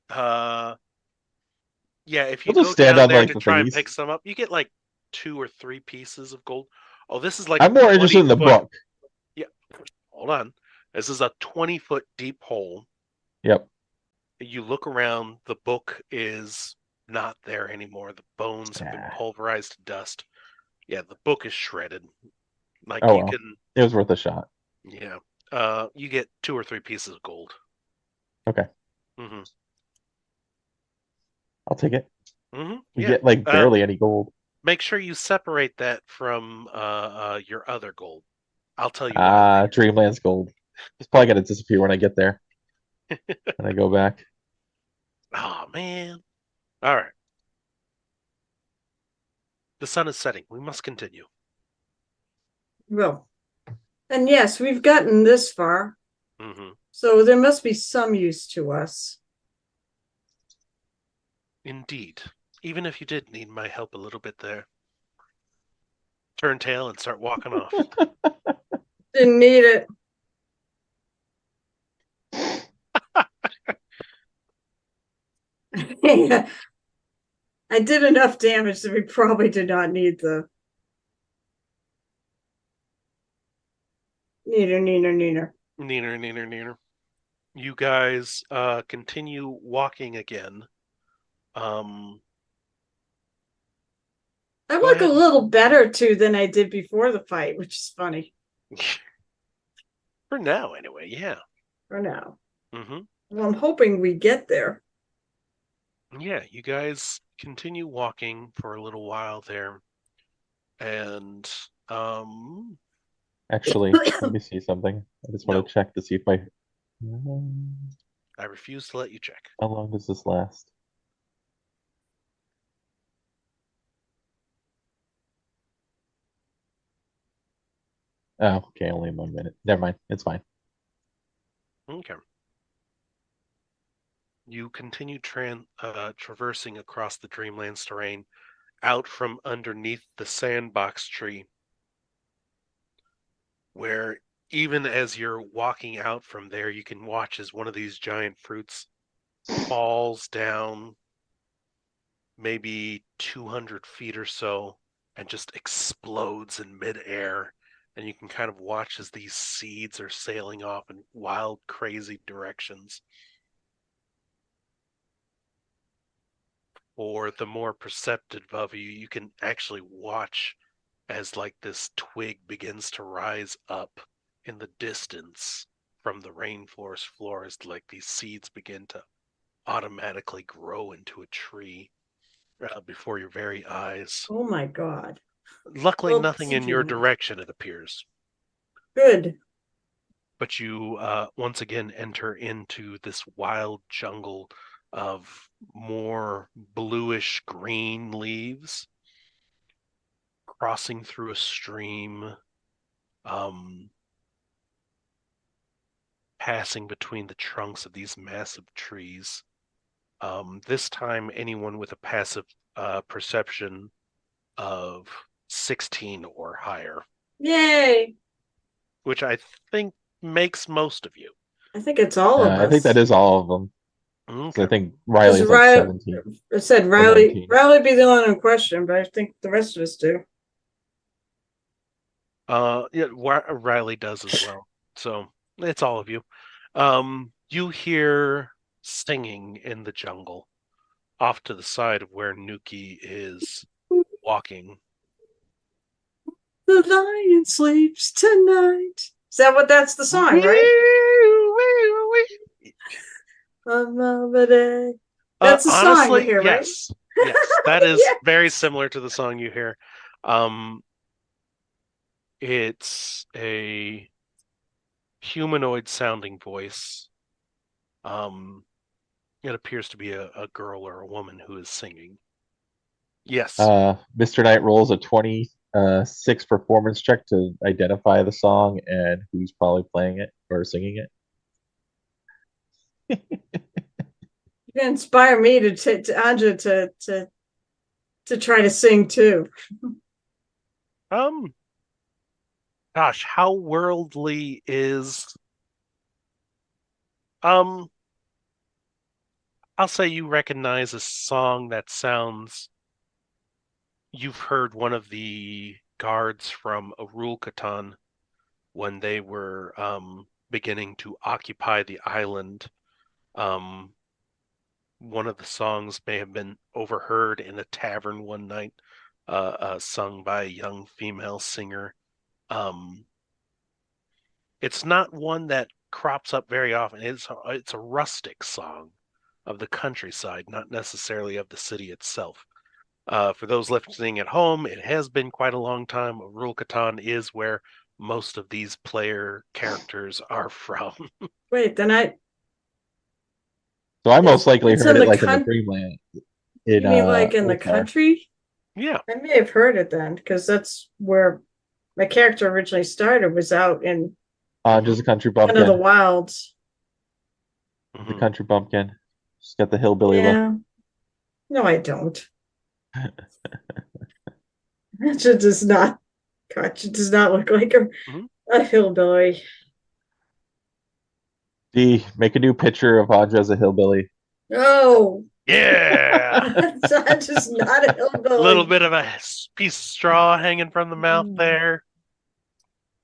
Yeah, if you We'll just go stand down on, there like, to the try and thingies. pick some up, you get like 2 or 3 pieces of gold. Oh, this is like I'm more interested in the book. Yeah, hold on. This is a 20-foot deep hole. Yep. You look around, the book is not there anymore. The bones have been pulverized to dust. Yeah, the book is shredded. Like Oh, you well. can. It was worth a shot. Yeah. You get 2 or 3 pieces of gold. Okay. Mm-hmm. I'll take it. Mm-hmm. We Yeah. get like barely any gold. Make sure you separate that from your other gold. I'll tell you why. Dreamlands gold. It's probably gonna disappear when I get there. When I go back. Oh man. All right. The sun is setting. We must continue. Well, and yes, we've gotten this far. Mm-hmm. So there must be some use to us. Indeed. Even if you did need my help a little bit there. Turn tail and start walking off. Didn't need it. I did enough damage that we probably did not need the Neener. You guys continue walking again. I look a little better too than I did before the fight, which is funny. For now, anyway, yeah. For now. Mm-hmm. Well, I'm hoping we get there. Yeah, you guys continue walking for a little while there. And Actually, let me see something. I just want to check to see if I refuse to let you check. How long does this last? Oh, okay, only 1 minute. Never mind. It's fine. Okay. You continue traversing across the Dreamlands terrain out from underneath the sandbox tree, where even as you're walking out from there, you can watch as one of these giant fruits falls down maybe 200 feet or so and just explodes in midair. And you can kind of watch as these seeds are sailing off in wild, crazy directions. Or the more perceptive of you, you can actually watch as like this twig begins to rise up in the distance from the rainforest floor as like these seeds begin to automatically grow into a tree before your very eyes. Oh my God. Luckily, Well, nothing in your direction, it appears. Good. But you once again enter into this wild jungle of more bluish green leaves, crossing through a stream, passing between the trunks of these massive trees. This time, anyone with a passive perception of 16 or higher, Yay. which I think makes most of you. I think it's all of us. I think that is all of them. So I think Riley's like 17. It said Riley. Riley be the only one in question, but I think the rest of us do. Yeah, Riley does as well. So it's all of you. You hear singing in the jungle off to the side of where Nuki is walking. The lion sleeps tonight. Is that what that's the song, right? That's the honestly, song you hear, yes. right? Yes, that is Yeah. very similar to the song you hear. It's a humanoid sounding voice. It appears to be a girl or a woman who is singing. Yes. Mr. Knight rolls a 26 performance check to identify the song and who's probably playing it or singing it. You can inspire me to Anja to try to sing too. Gosh, how worldly is I'll say you recognize a song that sounds you've heard one of the guards from Arul Khatan when they were beginning to occupy the island. One of the songs may have been overheard in a tavern one night, sung by a young female singer. It's not one that crops up very often. It's a rustic song of the countryside, not necessarily of the city itself. For those listening at home, it has been quite a long time. Arul Khatan is where most of these player characters are from. Wait, then So I most likely heard it like in the Dreamland. You mean like in the country? Yeah. I may have heard it then, because that's where my character originally started, was out in just a country bumpkin. Kind of the wilds. The country bumpkin. She's got the hillbilly look. No, I don't. It does not. Gosh, it does not look like a hillbilly. D, make a new picture of Audra as a hillbilly. Oh. Yeah. That's just not a hillbilly. A little bit of a piece of straw hanging from the mouth there.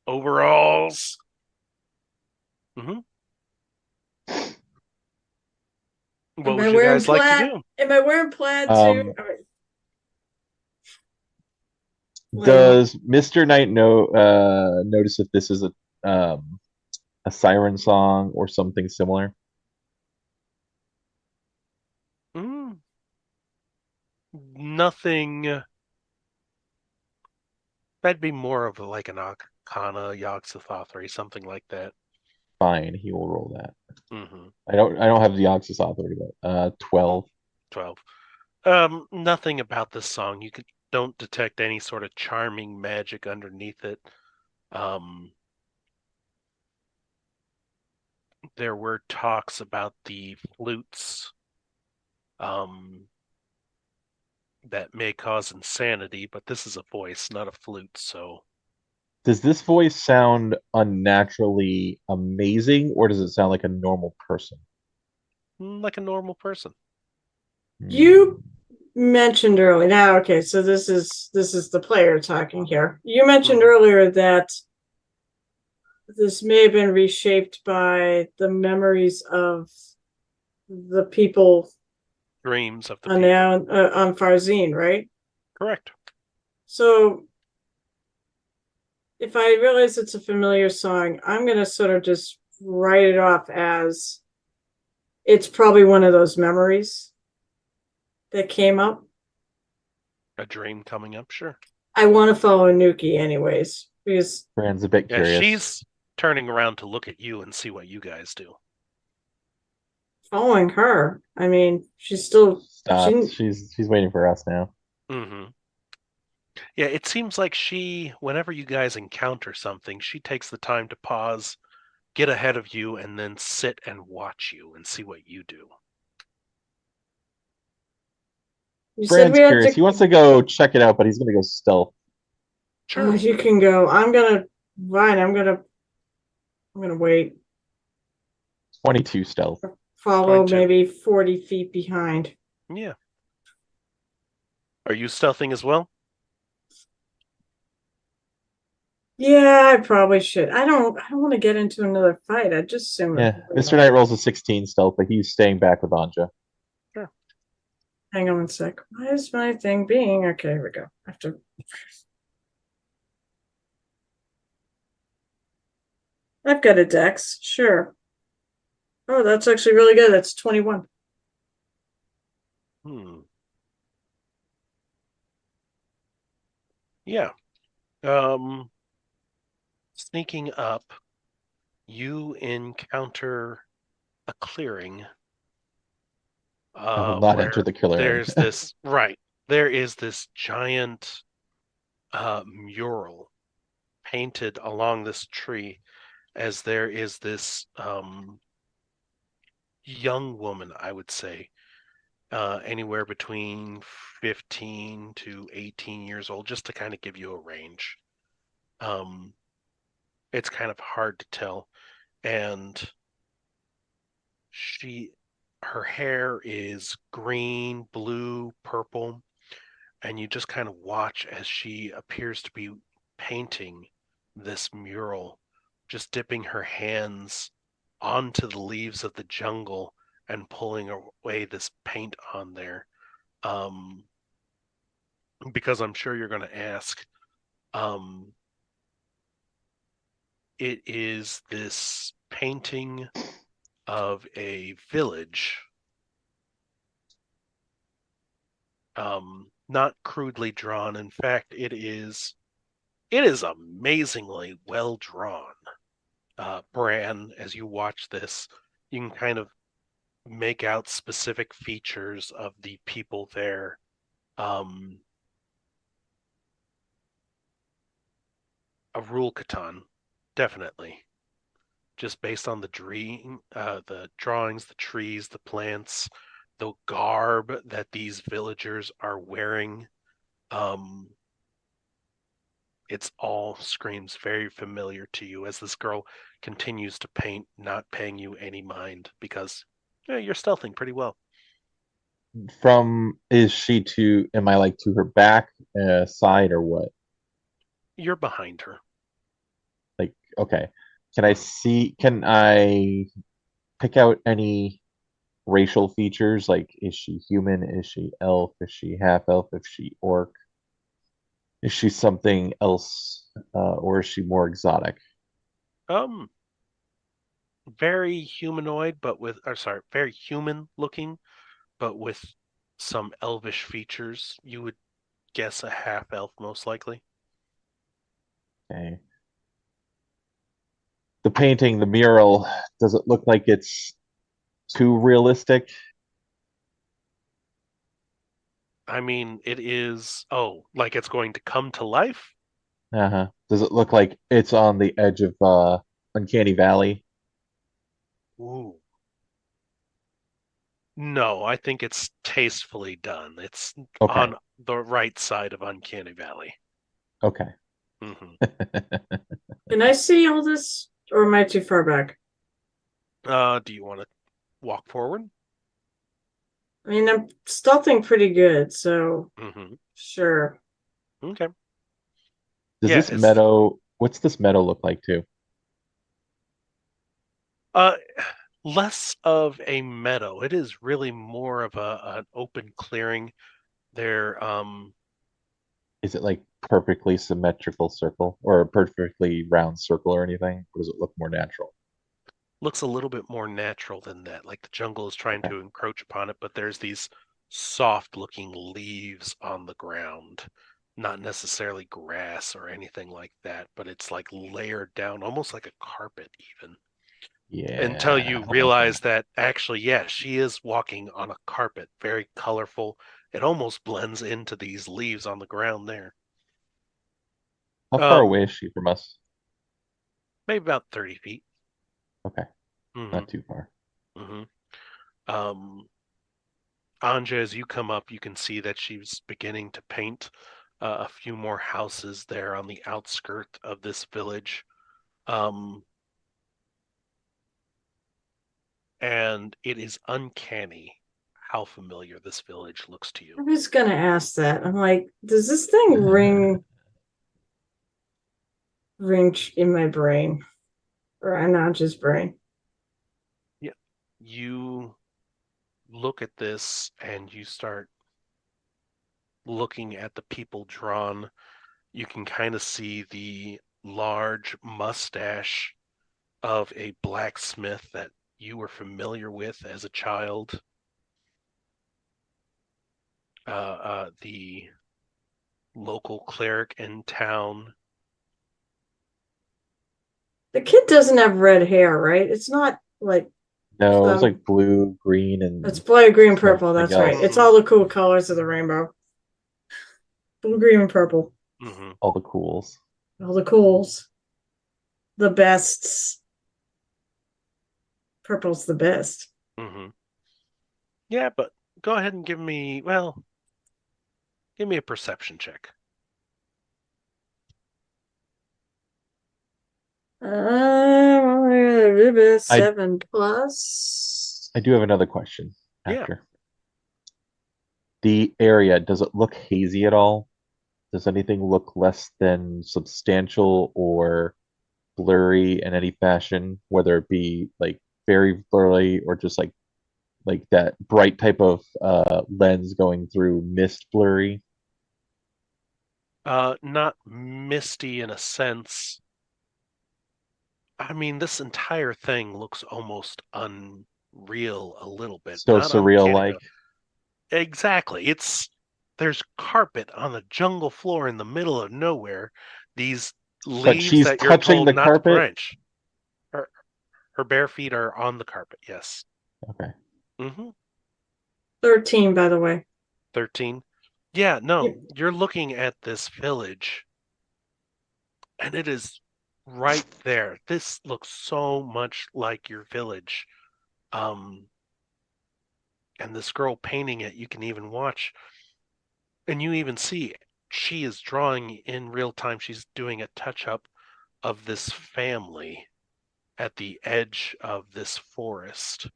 Overalls. What would you guys like to do? Am I wearing plaid too? Does Mr. Knight notice if this is a siren song or something similar? Nothing. That'd be more of like an Arcana, Yogg-Sothoth, something like that. Fine, he will roll that. I don't have the Yogg-Sothoth, but 12. 12. Nothing about this song. You don't detect any sort of charming magic underneath it. There were talks about the flutes that may cause insanity, but this is a voice, not a flute, so... Does this voice sound unnaturally amazing, or does it sound like a normal person? Like a normal person. You mentioned earlier. Now, okay, so this is the player talking here. You mentioned earlier that this may have been reshaped by the memories of the people. Dreams of the people on Farzine, right? Correct. So if I realize it's a familiar song, I'm gonna sort of just write it off as it's probably one of those memories that came up. A dream coming up, sure. I want to follow Nuki anyways because Brand's a bit Yeah, curious. she's turning around to look at you and see what you guys do. following her. I mean, she's still Stopped. She's waiting for us now. Mm-hmm. Yeah, it seems like whenever you guys encounter something, she takes the time to pause, get ahead of you, and then sit and watch you and see what you do. You said Brand's we had curious. to. He wants to go check it out, but he's gonna go stealth. Sure. You can go. I'm gonna. Fine. I'm gonna wait. 22 stealth. Follow 22. maybe 40 feet behind. Yeah. Are you stealthing as well? Yeah, I probably should. I don't want to get into another fight. I just assume. Yeah, Mr. Knight rolls a 16 stealth, but he's staying back with Anja. Sure. Hang on a sec. Why is my thing being okay? Here we go. I have to. I've got a dex. Sure. Oh, that's actually really good. That's 21. Yeah. Sneaking up, you encounter a clearing. I will not where enter the killer. There's this There is this giant mural painted along this tree, as there is this young woman, I would say, anywhere between 15 to 18 years old, just to kind of give you a range. It's kind of hard to tell, and her hair is green, blue, purple, and you just kind of watch as she appears to be painting this mural, just dipping her hands onto the leaves of the jungle and pulling away this paint on there. Because I'm sure you're going to ask, it is this painting of a village, not crudely drawn. In fact, it is amazingly well drawn. Bran, as you watch this, you can kind of make out specific features of the people there. A rule Catan, definitely. Just based on the drawings, the trees, the plants, the garb that these villagers are wearing. It's all screams very familiar to you as this girl continues to paint, not paying you any mind because you're stealthing pretty well. Am I like to her back, side, or what? You're behind her. Like, okay. Can I pick out any racial features? Like, is she human? Is she elf? Is she half elf? Is she orc? Is she something else? Or is she more exotic? Very humanoid, very human looking, but with some elvish features. You would guess a half elf, most likely. Okay. The painting, the mural, does it look like it's too realistic? I mean, it is. Oh, like it's going to come to life? Uh-huh. Does it look like it's on the edge of Uncanny Valley? Ooh. No, I think it's tastefully done. It's Okay. on the right side of Uncanny Valley. Okay. Mm-hmm. Can I see all this, or am I too far back? Do you want to walk forward? I mean, I'm stealthing pretty good, so Mm-hmm. sure. Okay. Does Yeah, this meadow, what's this meadow look like too? Less of a meadow. It is really more of an open clearing. There, Is it like perfectly symmetrical circle or a perfectly round circle or anything? Or does it look more natural? Looks a little bit more natural than that. Like the jungle is trying Okay. to encroach upon it, but there's these soft looking leaves on the ground. Not necessarily grass or anything like that, but it's like layered down, almost like a carpet even. Until Yeah, you I like realize that. that actually, yeah, she is walking on a carpet, very colorful. It almost blends into these leaves on the ground there. How far Um, away is she from us? maybe about 30 feet. Okay, hmm not too far. hmm Um, Anja, as you come up, you can see that she's beginning to paint a few more houses there on the outskirt of this village. Um, and it is uncanny how familiar this village looks to I you. was gonna ask that. I'm like, does this thing ring in my brain or Anaj's brain? Yeah. You look at this and you start looking at the people drawn. You can kind of see the large mustache of a blacksmith that you were familiar with as a child. The local cleric in town. The kid doesn't have red hair, right? It's not like No, it was some. like blue, green, It's and blue, green, purple. something That's right. else. It's all the cool colors of the rainbow. Blue, green, and purple. Mm-hmm. All the cools. All the cools. The bests. Purple's the best. Mm-hmm. Yeah, but go ahead and give me, well, give me a perception check. I 7 plus. I do have another question Yeah. after. The area, does it look hazy at all? Does anything look less than substantial or blurry in any fashion, whether it be like very blurry or just like that bright type of lens going through mist blurry? Not misty in a sense. I mean, this entire thing looks almost unreal a little bit. So Not surreal uncanny, like. but exactly. There's carpet on the jungle floor in the middle of nowhere. These But leaves she's that you're touching told the not to carpet. branch. Her bare feet are on the carpet, yes. Okay. Mm-hmm. 13, by the way. 13. Yeah, no, Yep. you're looking at this village and it is right there. This looks so much like your village. Um, and this girl painting it, you can even watch, and you even see she is drawing in real time. She's doing a touch up of this family at the edge of this forest.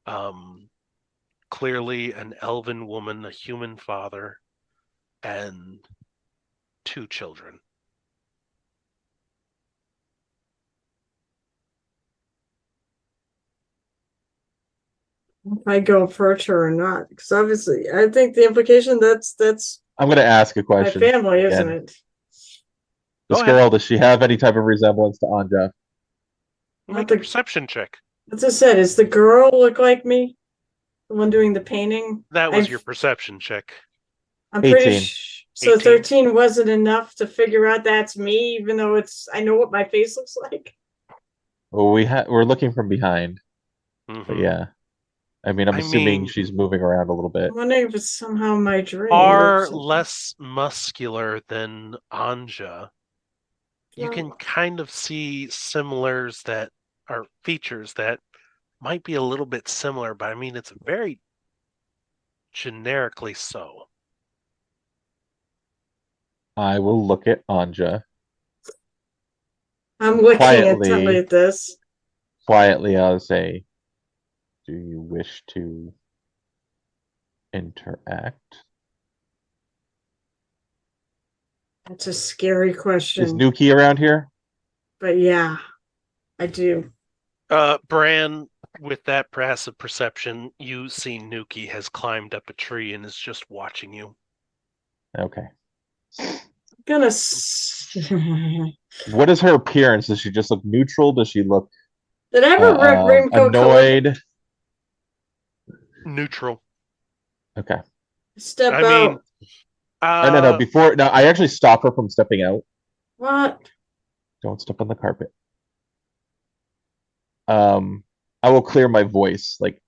Um, Clearly an elven woman, a human father, and 2 children. If I go approach her or not. Because obviously, I think the implication that's I'm gonna ask a my question family, isn't again. it? Go This ahead, girl, does she have any type of resemblance to Anja? make Not a the, perception check. as I said, is the girl look like me? The one doing the painting? That was your perception check. I'm pretty 18. sure. So 18. 13 wasn't enough to figure out that's me, even though I know what my face looks like. Well, we're looking from behind, but Mm-hmm. yeah. I mean, I'm I assuming mean, she's moving around a little bit. I'm wondering if it's somehow my dream or far something. less muscular than Anja. You can kind of see similars that are features that might be a little bit similar, but I mean, it's very generically so. I will look at Anja I'm and looking intently at this. quietly I'll say, "Do you wish to interact?" That's a scary Is question. Nuki around here? But yeah, I do. Bran, with that passive perception, you see Nuki has climbed up a tree and is just watching you. Okay. Gonna. What is her appearance? Does she just look neutral? Does she look Did I have a rainbow color? annoyed? Neutral. Okay. Step I out. mean, No. Before, no, I actually stop her from stepping out. What? Don't step on the carpet. I will clear my voice like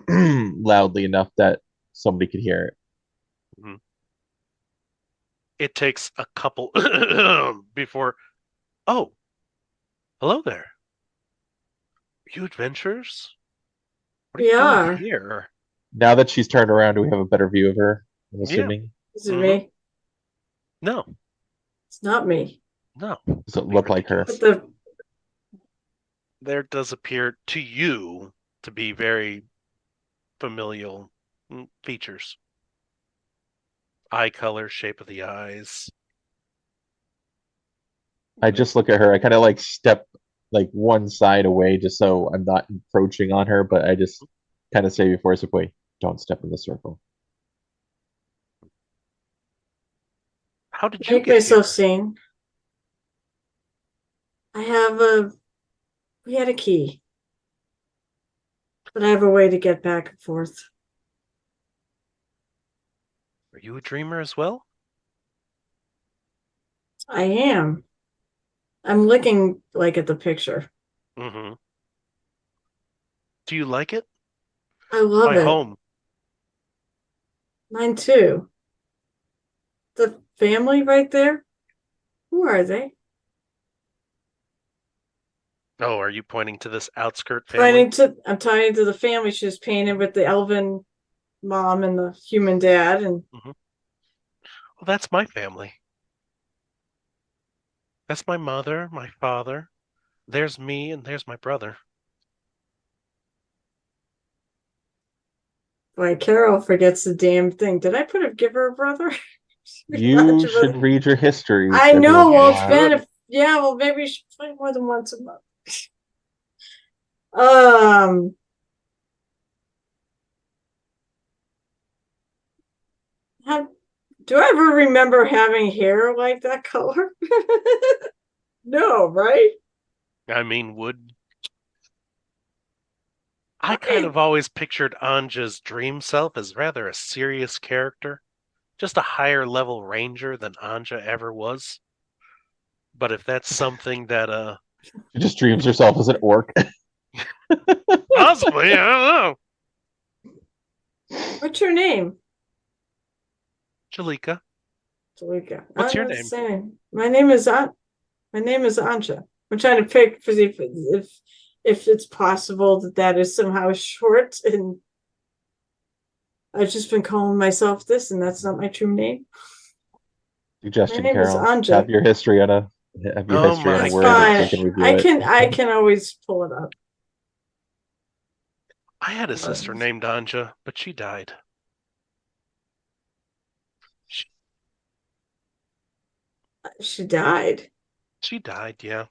loudly enough that somebody could hear it. it takes a couple before. Oh, hello there. Are you adventurers? What are We you doing are. here? Now that she's turned around, do we have a better view of her? I'm Yeah. assuming. Is it me? No, It's not me. no. Does it look like her? But the There does appear to you to be very familial features. Eye color, shape of the eyes. I just look at her. I kind of like step like one side away just so I'm not encroaching on her, but I just kind of say before I say, wait, don't step in the circle. How did you make get myself here? seen. We had a key. But I have a way to get back and forth. Are you a dreamer as well? I am. I'm looking like at the picture. Mm-hmm. Do you like it? I love My it. home. Mine too. The family right there? Who are they? Oh, are you pointing to this outskirt family? I'm pointing to the family she was painted with the elven mom and the human dad, and Well, that's my family. That's my mother, my father. There's me, and there's my brother. boy, Carol forgets the damn thing. Did I give her a brother? You should read your histories. I every know. once in a Well, it's while. been well, maybe you should play more than once a month. Do I ever remember having hair like that color? No, right? I mean, I kind of always pictured Anja's dream self as rather a serious character, just a higher level ranger than Anja ever was. But if that's something that She just dreams herself as an orc. possibly, I don't know. What's your name? Jalika. Jalika. What's your name? My name is Anja. I'm trying to pick for if it's possible that is somehow short, and I've just been calling myself this, and that's not my true name. Suggestion, My name is Carol. Anja. Have your history on a Oh my word gosh. so we can review I can always pull it up. I had a sister named Anja, but she died. She died. She died, yeah.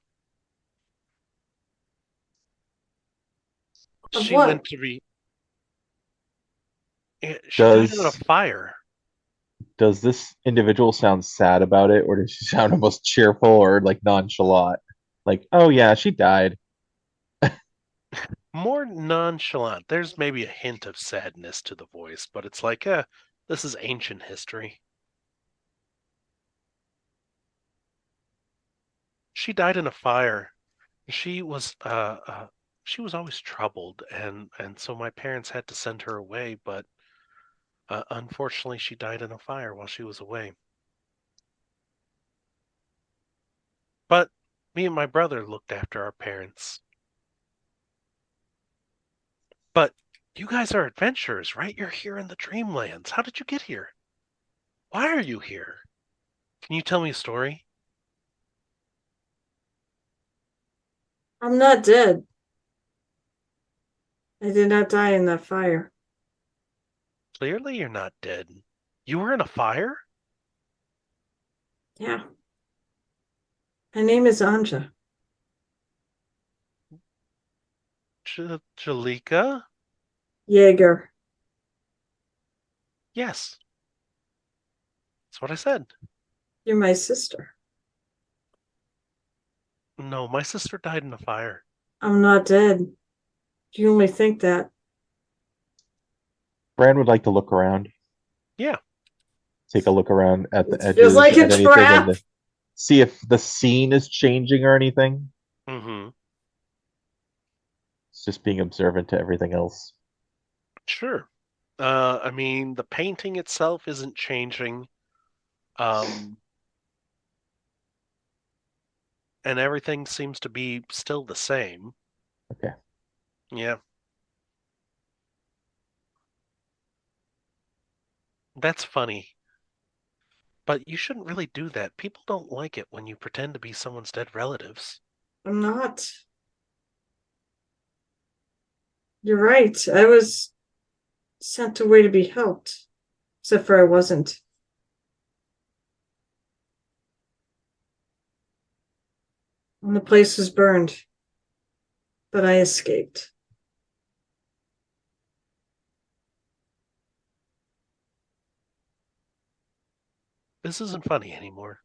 Of She what? went to be. She died in a fire. Does this individual sound sad about it, or does she sound almost cheerful or like nonchalant? Like, oh yeah, she died. More nonchalant. There's maybe a hint of sadness to the voice, but it's like, this is ancient history. She died in a fire. She was always troubled, and so my parents had to send her away. But unfortunately, she died in a fire while she was away. But me and my brother looked after our parents. But you guys are adventurers, right? You're here in the Dreamlands. How did you get here? Why are you here? Can you tell me a story? I'm not dead. I did not die in that fire. Clearly, you're not dead. You were in a fire? Yeah. My name is Anja. Jalika? Jaeger. Yes. That's what I said. You're my sister. No, my sister died in a fire. I'm not dead. You only think that. Bran would like to look around, Yeah. take a look around at the It feels edges, like a at anything, trap. and see if the scene is changing or anything. Mm-hmm. It's just being observant to everything else. Sure. I mean, the painting itself isn't changing. And everything seems to be still the same. Okay. Yeah. That's funny. But you shouldn't really do that. People don't like it when you pretend to be someone's dead relatives. I'm not. You're right. I was sent away to be helped. Except for I wasn't. And the place was burned. But I escaped. This isn't funny anymore.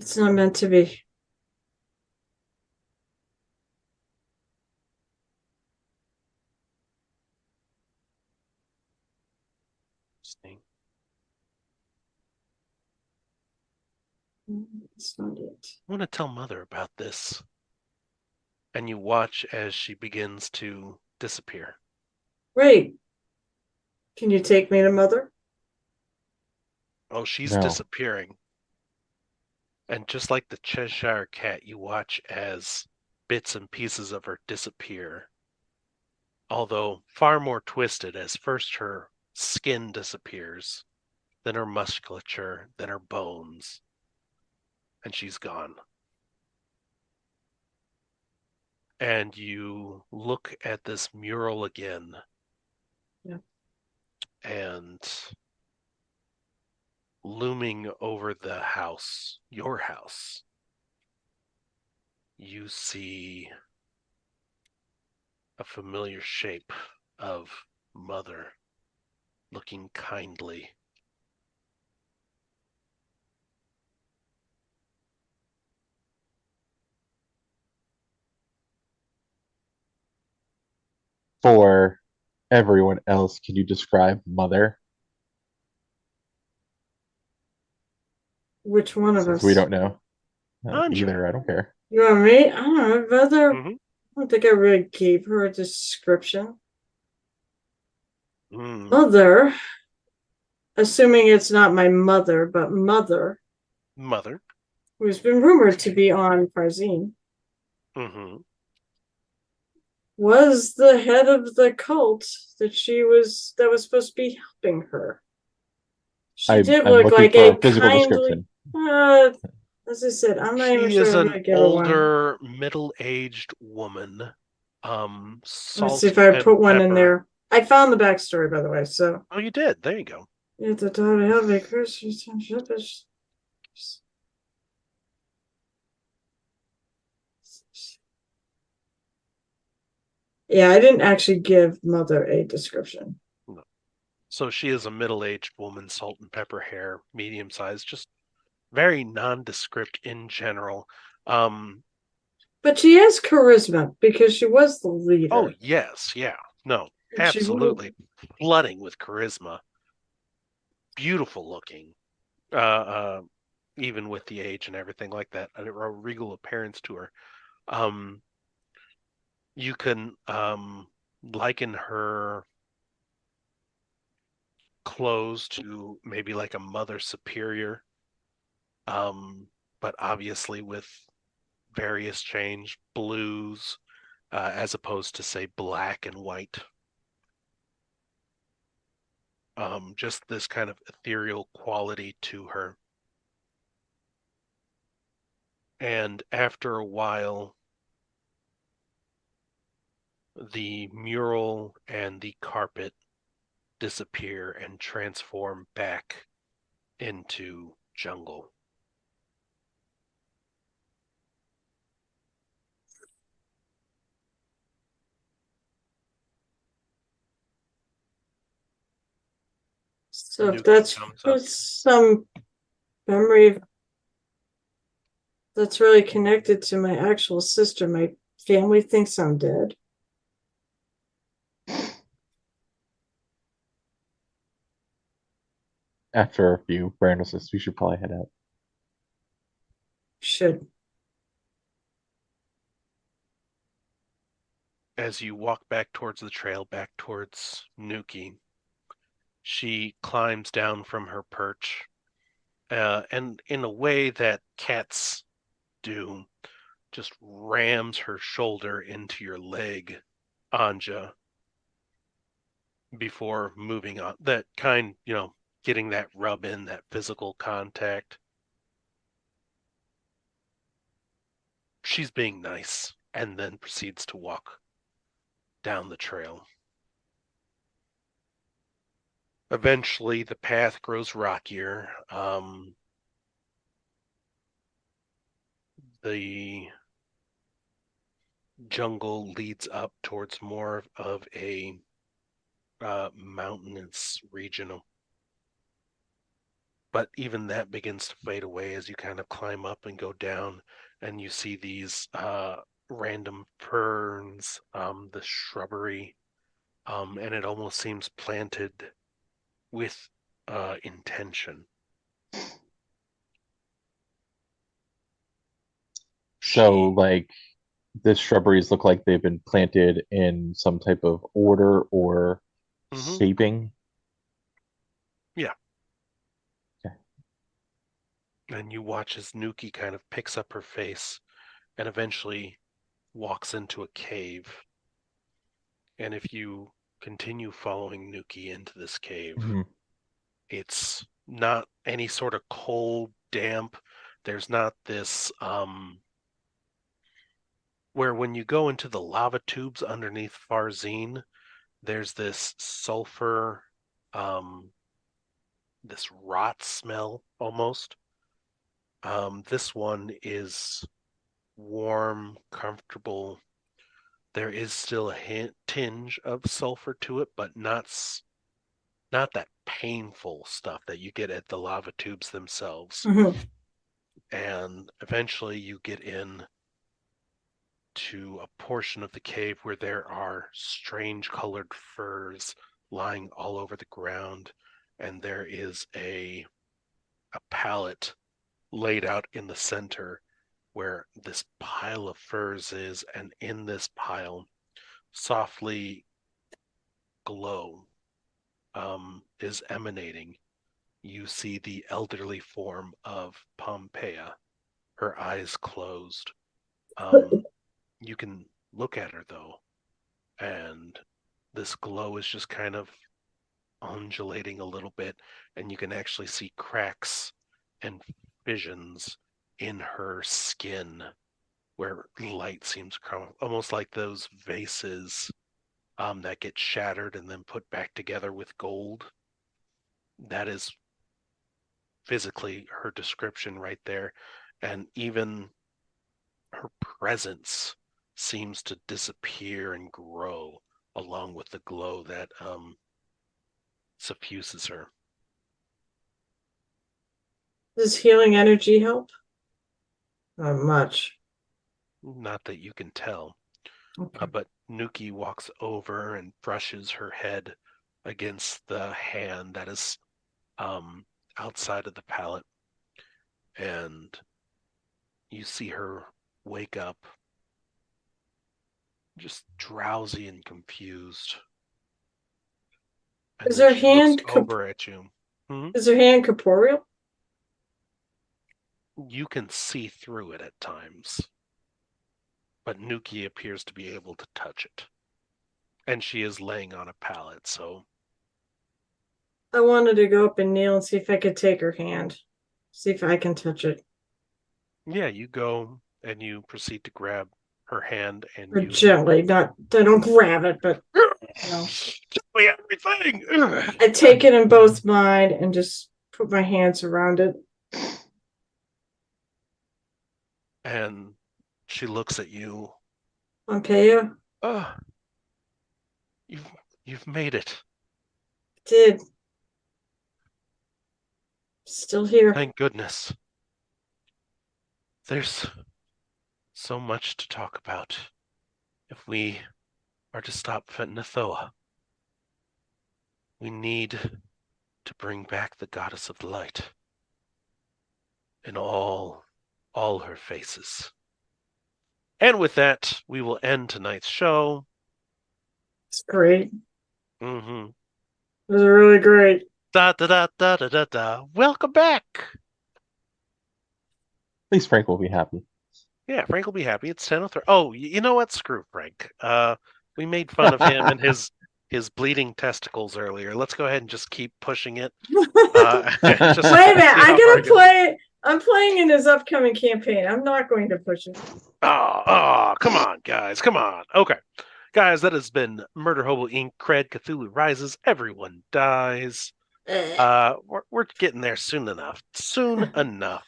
It's not meant to be. It's not it. I want to tell Mother about this. And you watch as she begins to disappear. Wait. Can you take me to Mother? Oh, she's No. disappearing. And just like the Cheshire Cat, you watch as bits and pieces of her disappear. Although far more twisted, as first her skin disappears, then her musculature, then her bones, and she's gone. And you look at this mural again. Yeah. And looming over the house, your house, you see a familiar shape of Mother looking kindly. For everyone else, can you describe Mother? Which one of Since us? we don't know. Anja. Either, I don't care. You want me? I don't know. Mother. Mm-hmm. I don't think I really gave her a description. Mm. Mother, assuming it's not my mother, but Mother, Mother. who's been rumored to be on Farzine, Mm-hmm. was the head of the cult that was supposed to be helping her. She did I'm look looking like for a a physical kindly. description. As I said, I'm not even She sure is I'm an gonna give her one. older, middle-aged woman. Let's see Salt if I and put one in pepper. there. I found the backstory, by the way. So Oh, you did. There you go. yeah, the daughter of the curse. Yeah, I didn't actually give Mother a description. No. So she is a middle-aged woman, salt and pepper hair, medium-sized, just very nondescript in general. But she has charisma because she was the leader. Oh, yes, yeah. No, absolutely. Flooding with charisma. Beautiful looking. Even with the age and everything like that. A regal appearance to her. You can liken her clothes to maybe like a mother superior. But obviously with various change, blues, as opposed to say black and white. Just this kind of ethereal quality to her. And after a while, the mural and the carpet disappear and transform back into jungle. So if Nuki that's comes up. put some memory that's really connected to my actual sister. My family thinks I'm dead. After a few Brandis, we should probably head out. Should. As you walk back towards the trail, back towards Nuki, she climbs down from her perch, and in a way that cats do, just rams her shoulder into your leg, Anja, before moving on. That kind, getting that rub in, that physical contact. She's being nice, and then proceeds to walk down the trail. Eventually, the path grows rockier. The jungle leads up towards more of a mountainous region. But even that begins to fade away as you kind of climb up and go down, and you see these random ferns, the shrubbery, and it almost seems planted with intention. So, like, the shrubberies look like they've been planted in some type of order or shaping. Yeah. Okay. And you watch as Nuki kind of picks up her face and eventually walks into a cave. And if you continue following Nuki into this cave, it's not any sort of cold, damp. There's not this where when you go into the lava tubes underneath Farzine, there's this sulfur, this rot smell almost. This one is warm, comfortable. There is still a tinge of sulfur to it, but not that painful stuff that you get at the lava tubes themselves. And eventually you get in to a portion of the cave where there are strange colored furs lying all over the ground, and there is a pallet laid out in the center where this pile of furs is, and in this pile, softly glow is emanating. You see the elderly form of Pompeia, her eyes closed. You can look at her though, and this glow is just kind of undulating a little bit, and you can actually see cracks and fissions in her skin where light seems to come, almost like those vases that get shattered and then put back together with gold. That is physically her description right there. And even her presence seems to disappear and grow along with the glow that suffuses her. Does healing energy help? Not much. Not that you can tell. Okay. But Nuki walks over and brushes her head against the hand that is outside of the pallet. And you see her wake up, just drowsy and confused. And Is her hand over at you? Is her hand corporeal? You can see through it at times, but Nuki appears to be able to touch it, and she is laying on a pallet. So I wanted to go up and kneel and see if I could take her hand, see if I can touch it. Yeah, you go and you proceed to grab her hand and or gently, not I don't grab it, but everything. I take it in both mine and just put my hands around it. And she looks at you. Pompeia? Oh, you've made it. Did. Still here. Thank goodness. There's so much to talk about if we are to stop Nathoa. We need to bring back the goddess of the light in all her faces. And with that, we will end tonight's show. It's great. Mm-hmm. It was really great. Da da da da da da da. Welcome back. At least Frank will be happy. Yeah, Frank will be happy. It's 10:03. Oh, you know what? Screw Frank. We made fun of him and his bleeding testicles earlier. Let's go ahead and just keep pushing it. Just Wait a minute, see how I'm far gonna it goes. play. I'm playing in his upcoming campaign. I'm not going to push it. Oh, come on, guys. Come on. Okay. Guys, that has been Murder Hobo Inc. CRED Cthulhu Rises. Everyone dies. We're getting there soon enough. Soon enough.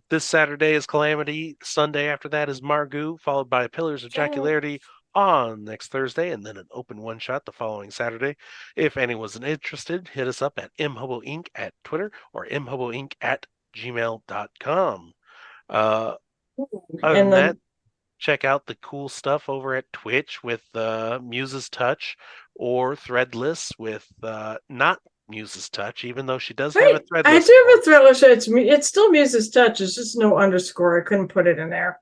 This Saturday is Calamity. Sunday after that is Margoo, followed by Pillars of Jocularity on next Thursday, and then an open one-shot the following Saturday. If anyone's interested, hit us up at mhoboinc at Twitter or mhoboinc@gmail.com. Other than that, check out the cool stuff over at Twitch with Muse's Touch or Threadless with not Muse's Touch, even though she does have a Threadless. I do have a Threadless. It's still Muse's Touch. It's just no underscore. I couldn't put it in there.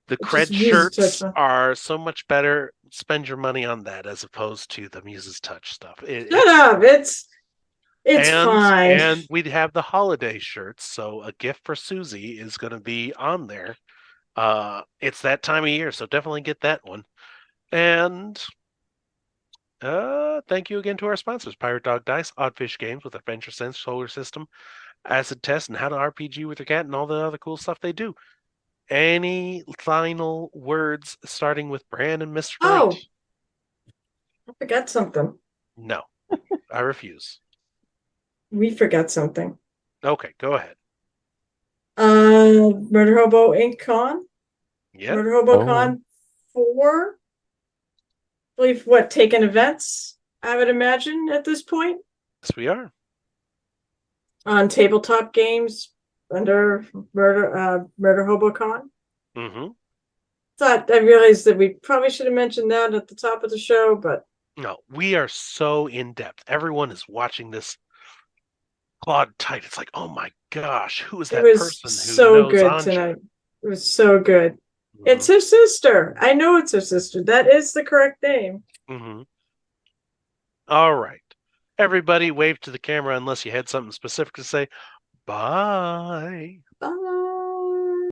The CRED shirts are so much better. Spend your money on that as opposed to the Muse's Touch stuff. Shut up. It's fine. And we'd have the holiday shirts, so a gift for Susie is going to be on there. It's that time of year, so definitely get that one. And thank you again to our sponsors, Pirate Dog Dice, Oddfish Games with Adventure Sense, Solar System, Acid Test, and How to RPG with Your Cat, and all the other cool stuff they do. Any final words starting with Bran and Mr. Oh, I forgot something. No, I refuse. We forgot something. Okay, go ahead. Murder Hobo Inc. Con. Yeah. Murder Hobo Con 4. I believe taking events, I would imagine at this point. Yes, we are. On tabletop games under Murder Hobo Con. Mm-hmm. I realized that we probably should have mentioned that at the top of the show, but no, we are so in depth. Everyone is watching this clawed tight. It's like, oh my gosh, who is that person who so knows good Anja? Tonight? It was so good. Mm-hmm. It's her sister. I know it's her sister. That is the correct name. Mm-hmm. All right. Everybody wave to the camera unless you had something specific to say. Bye. Bye.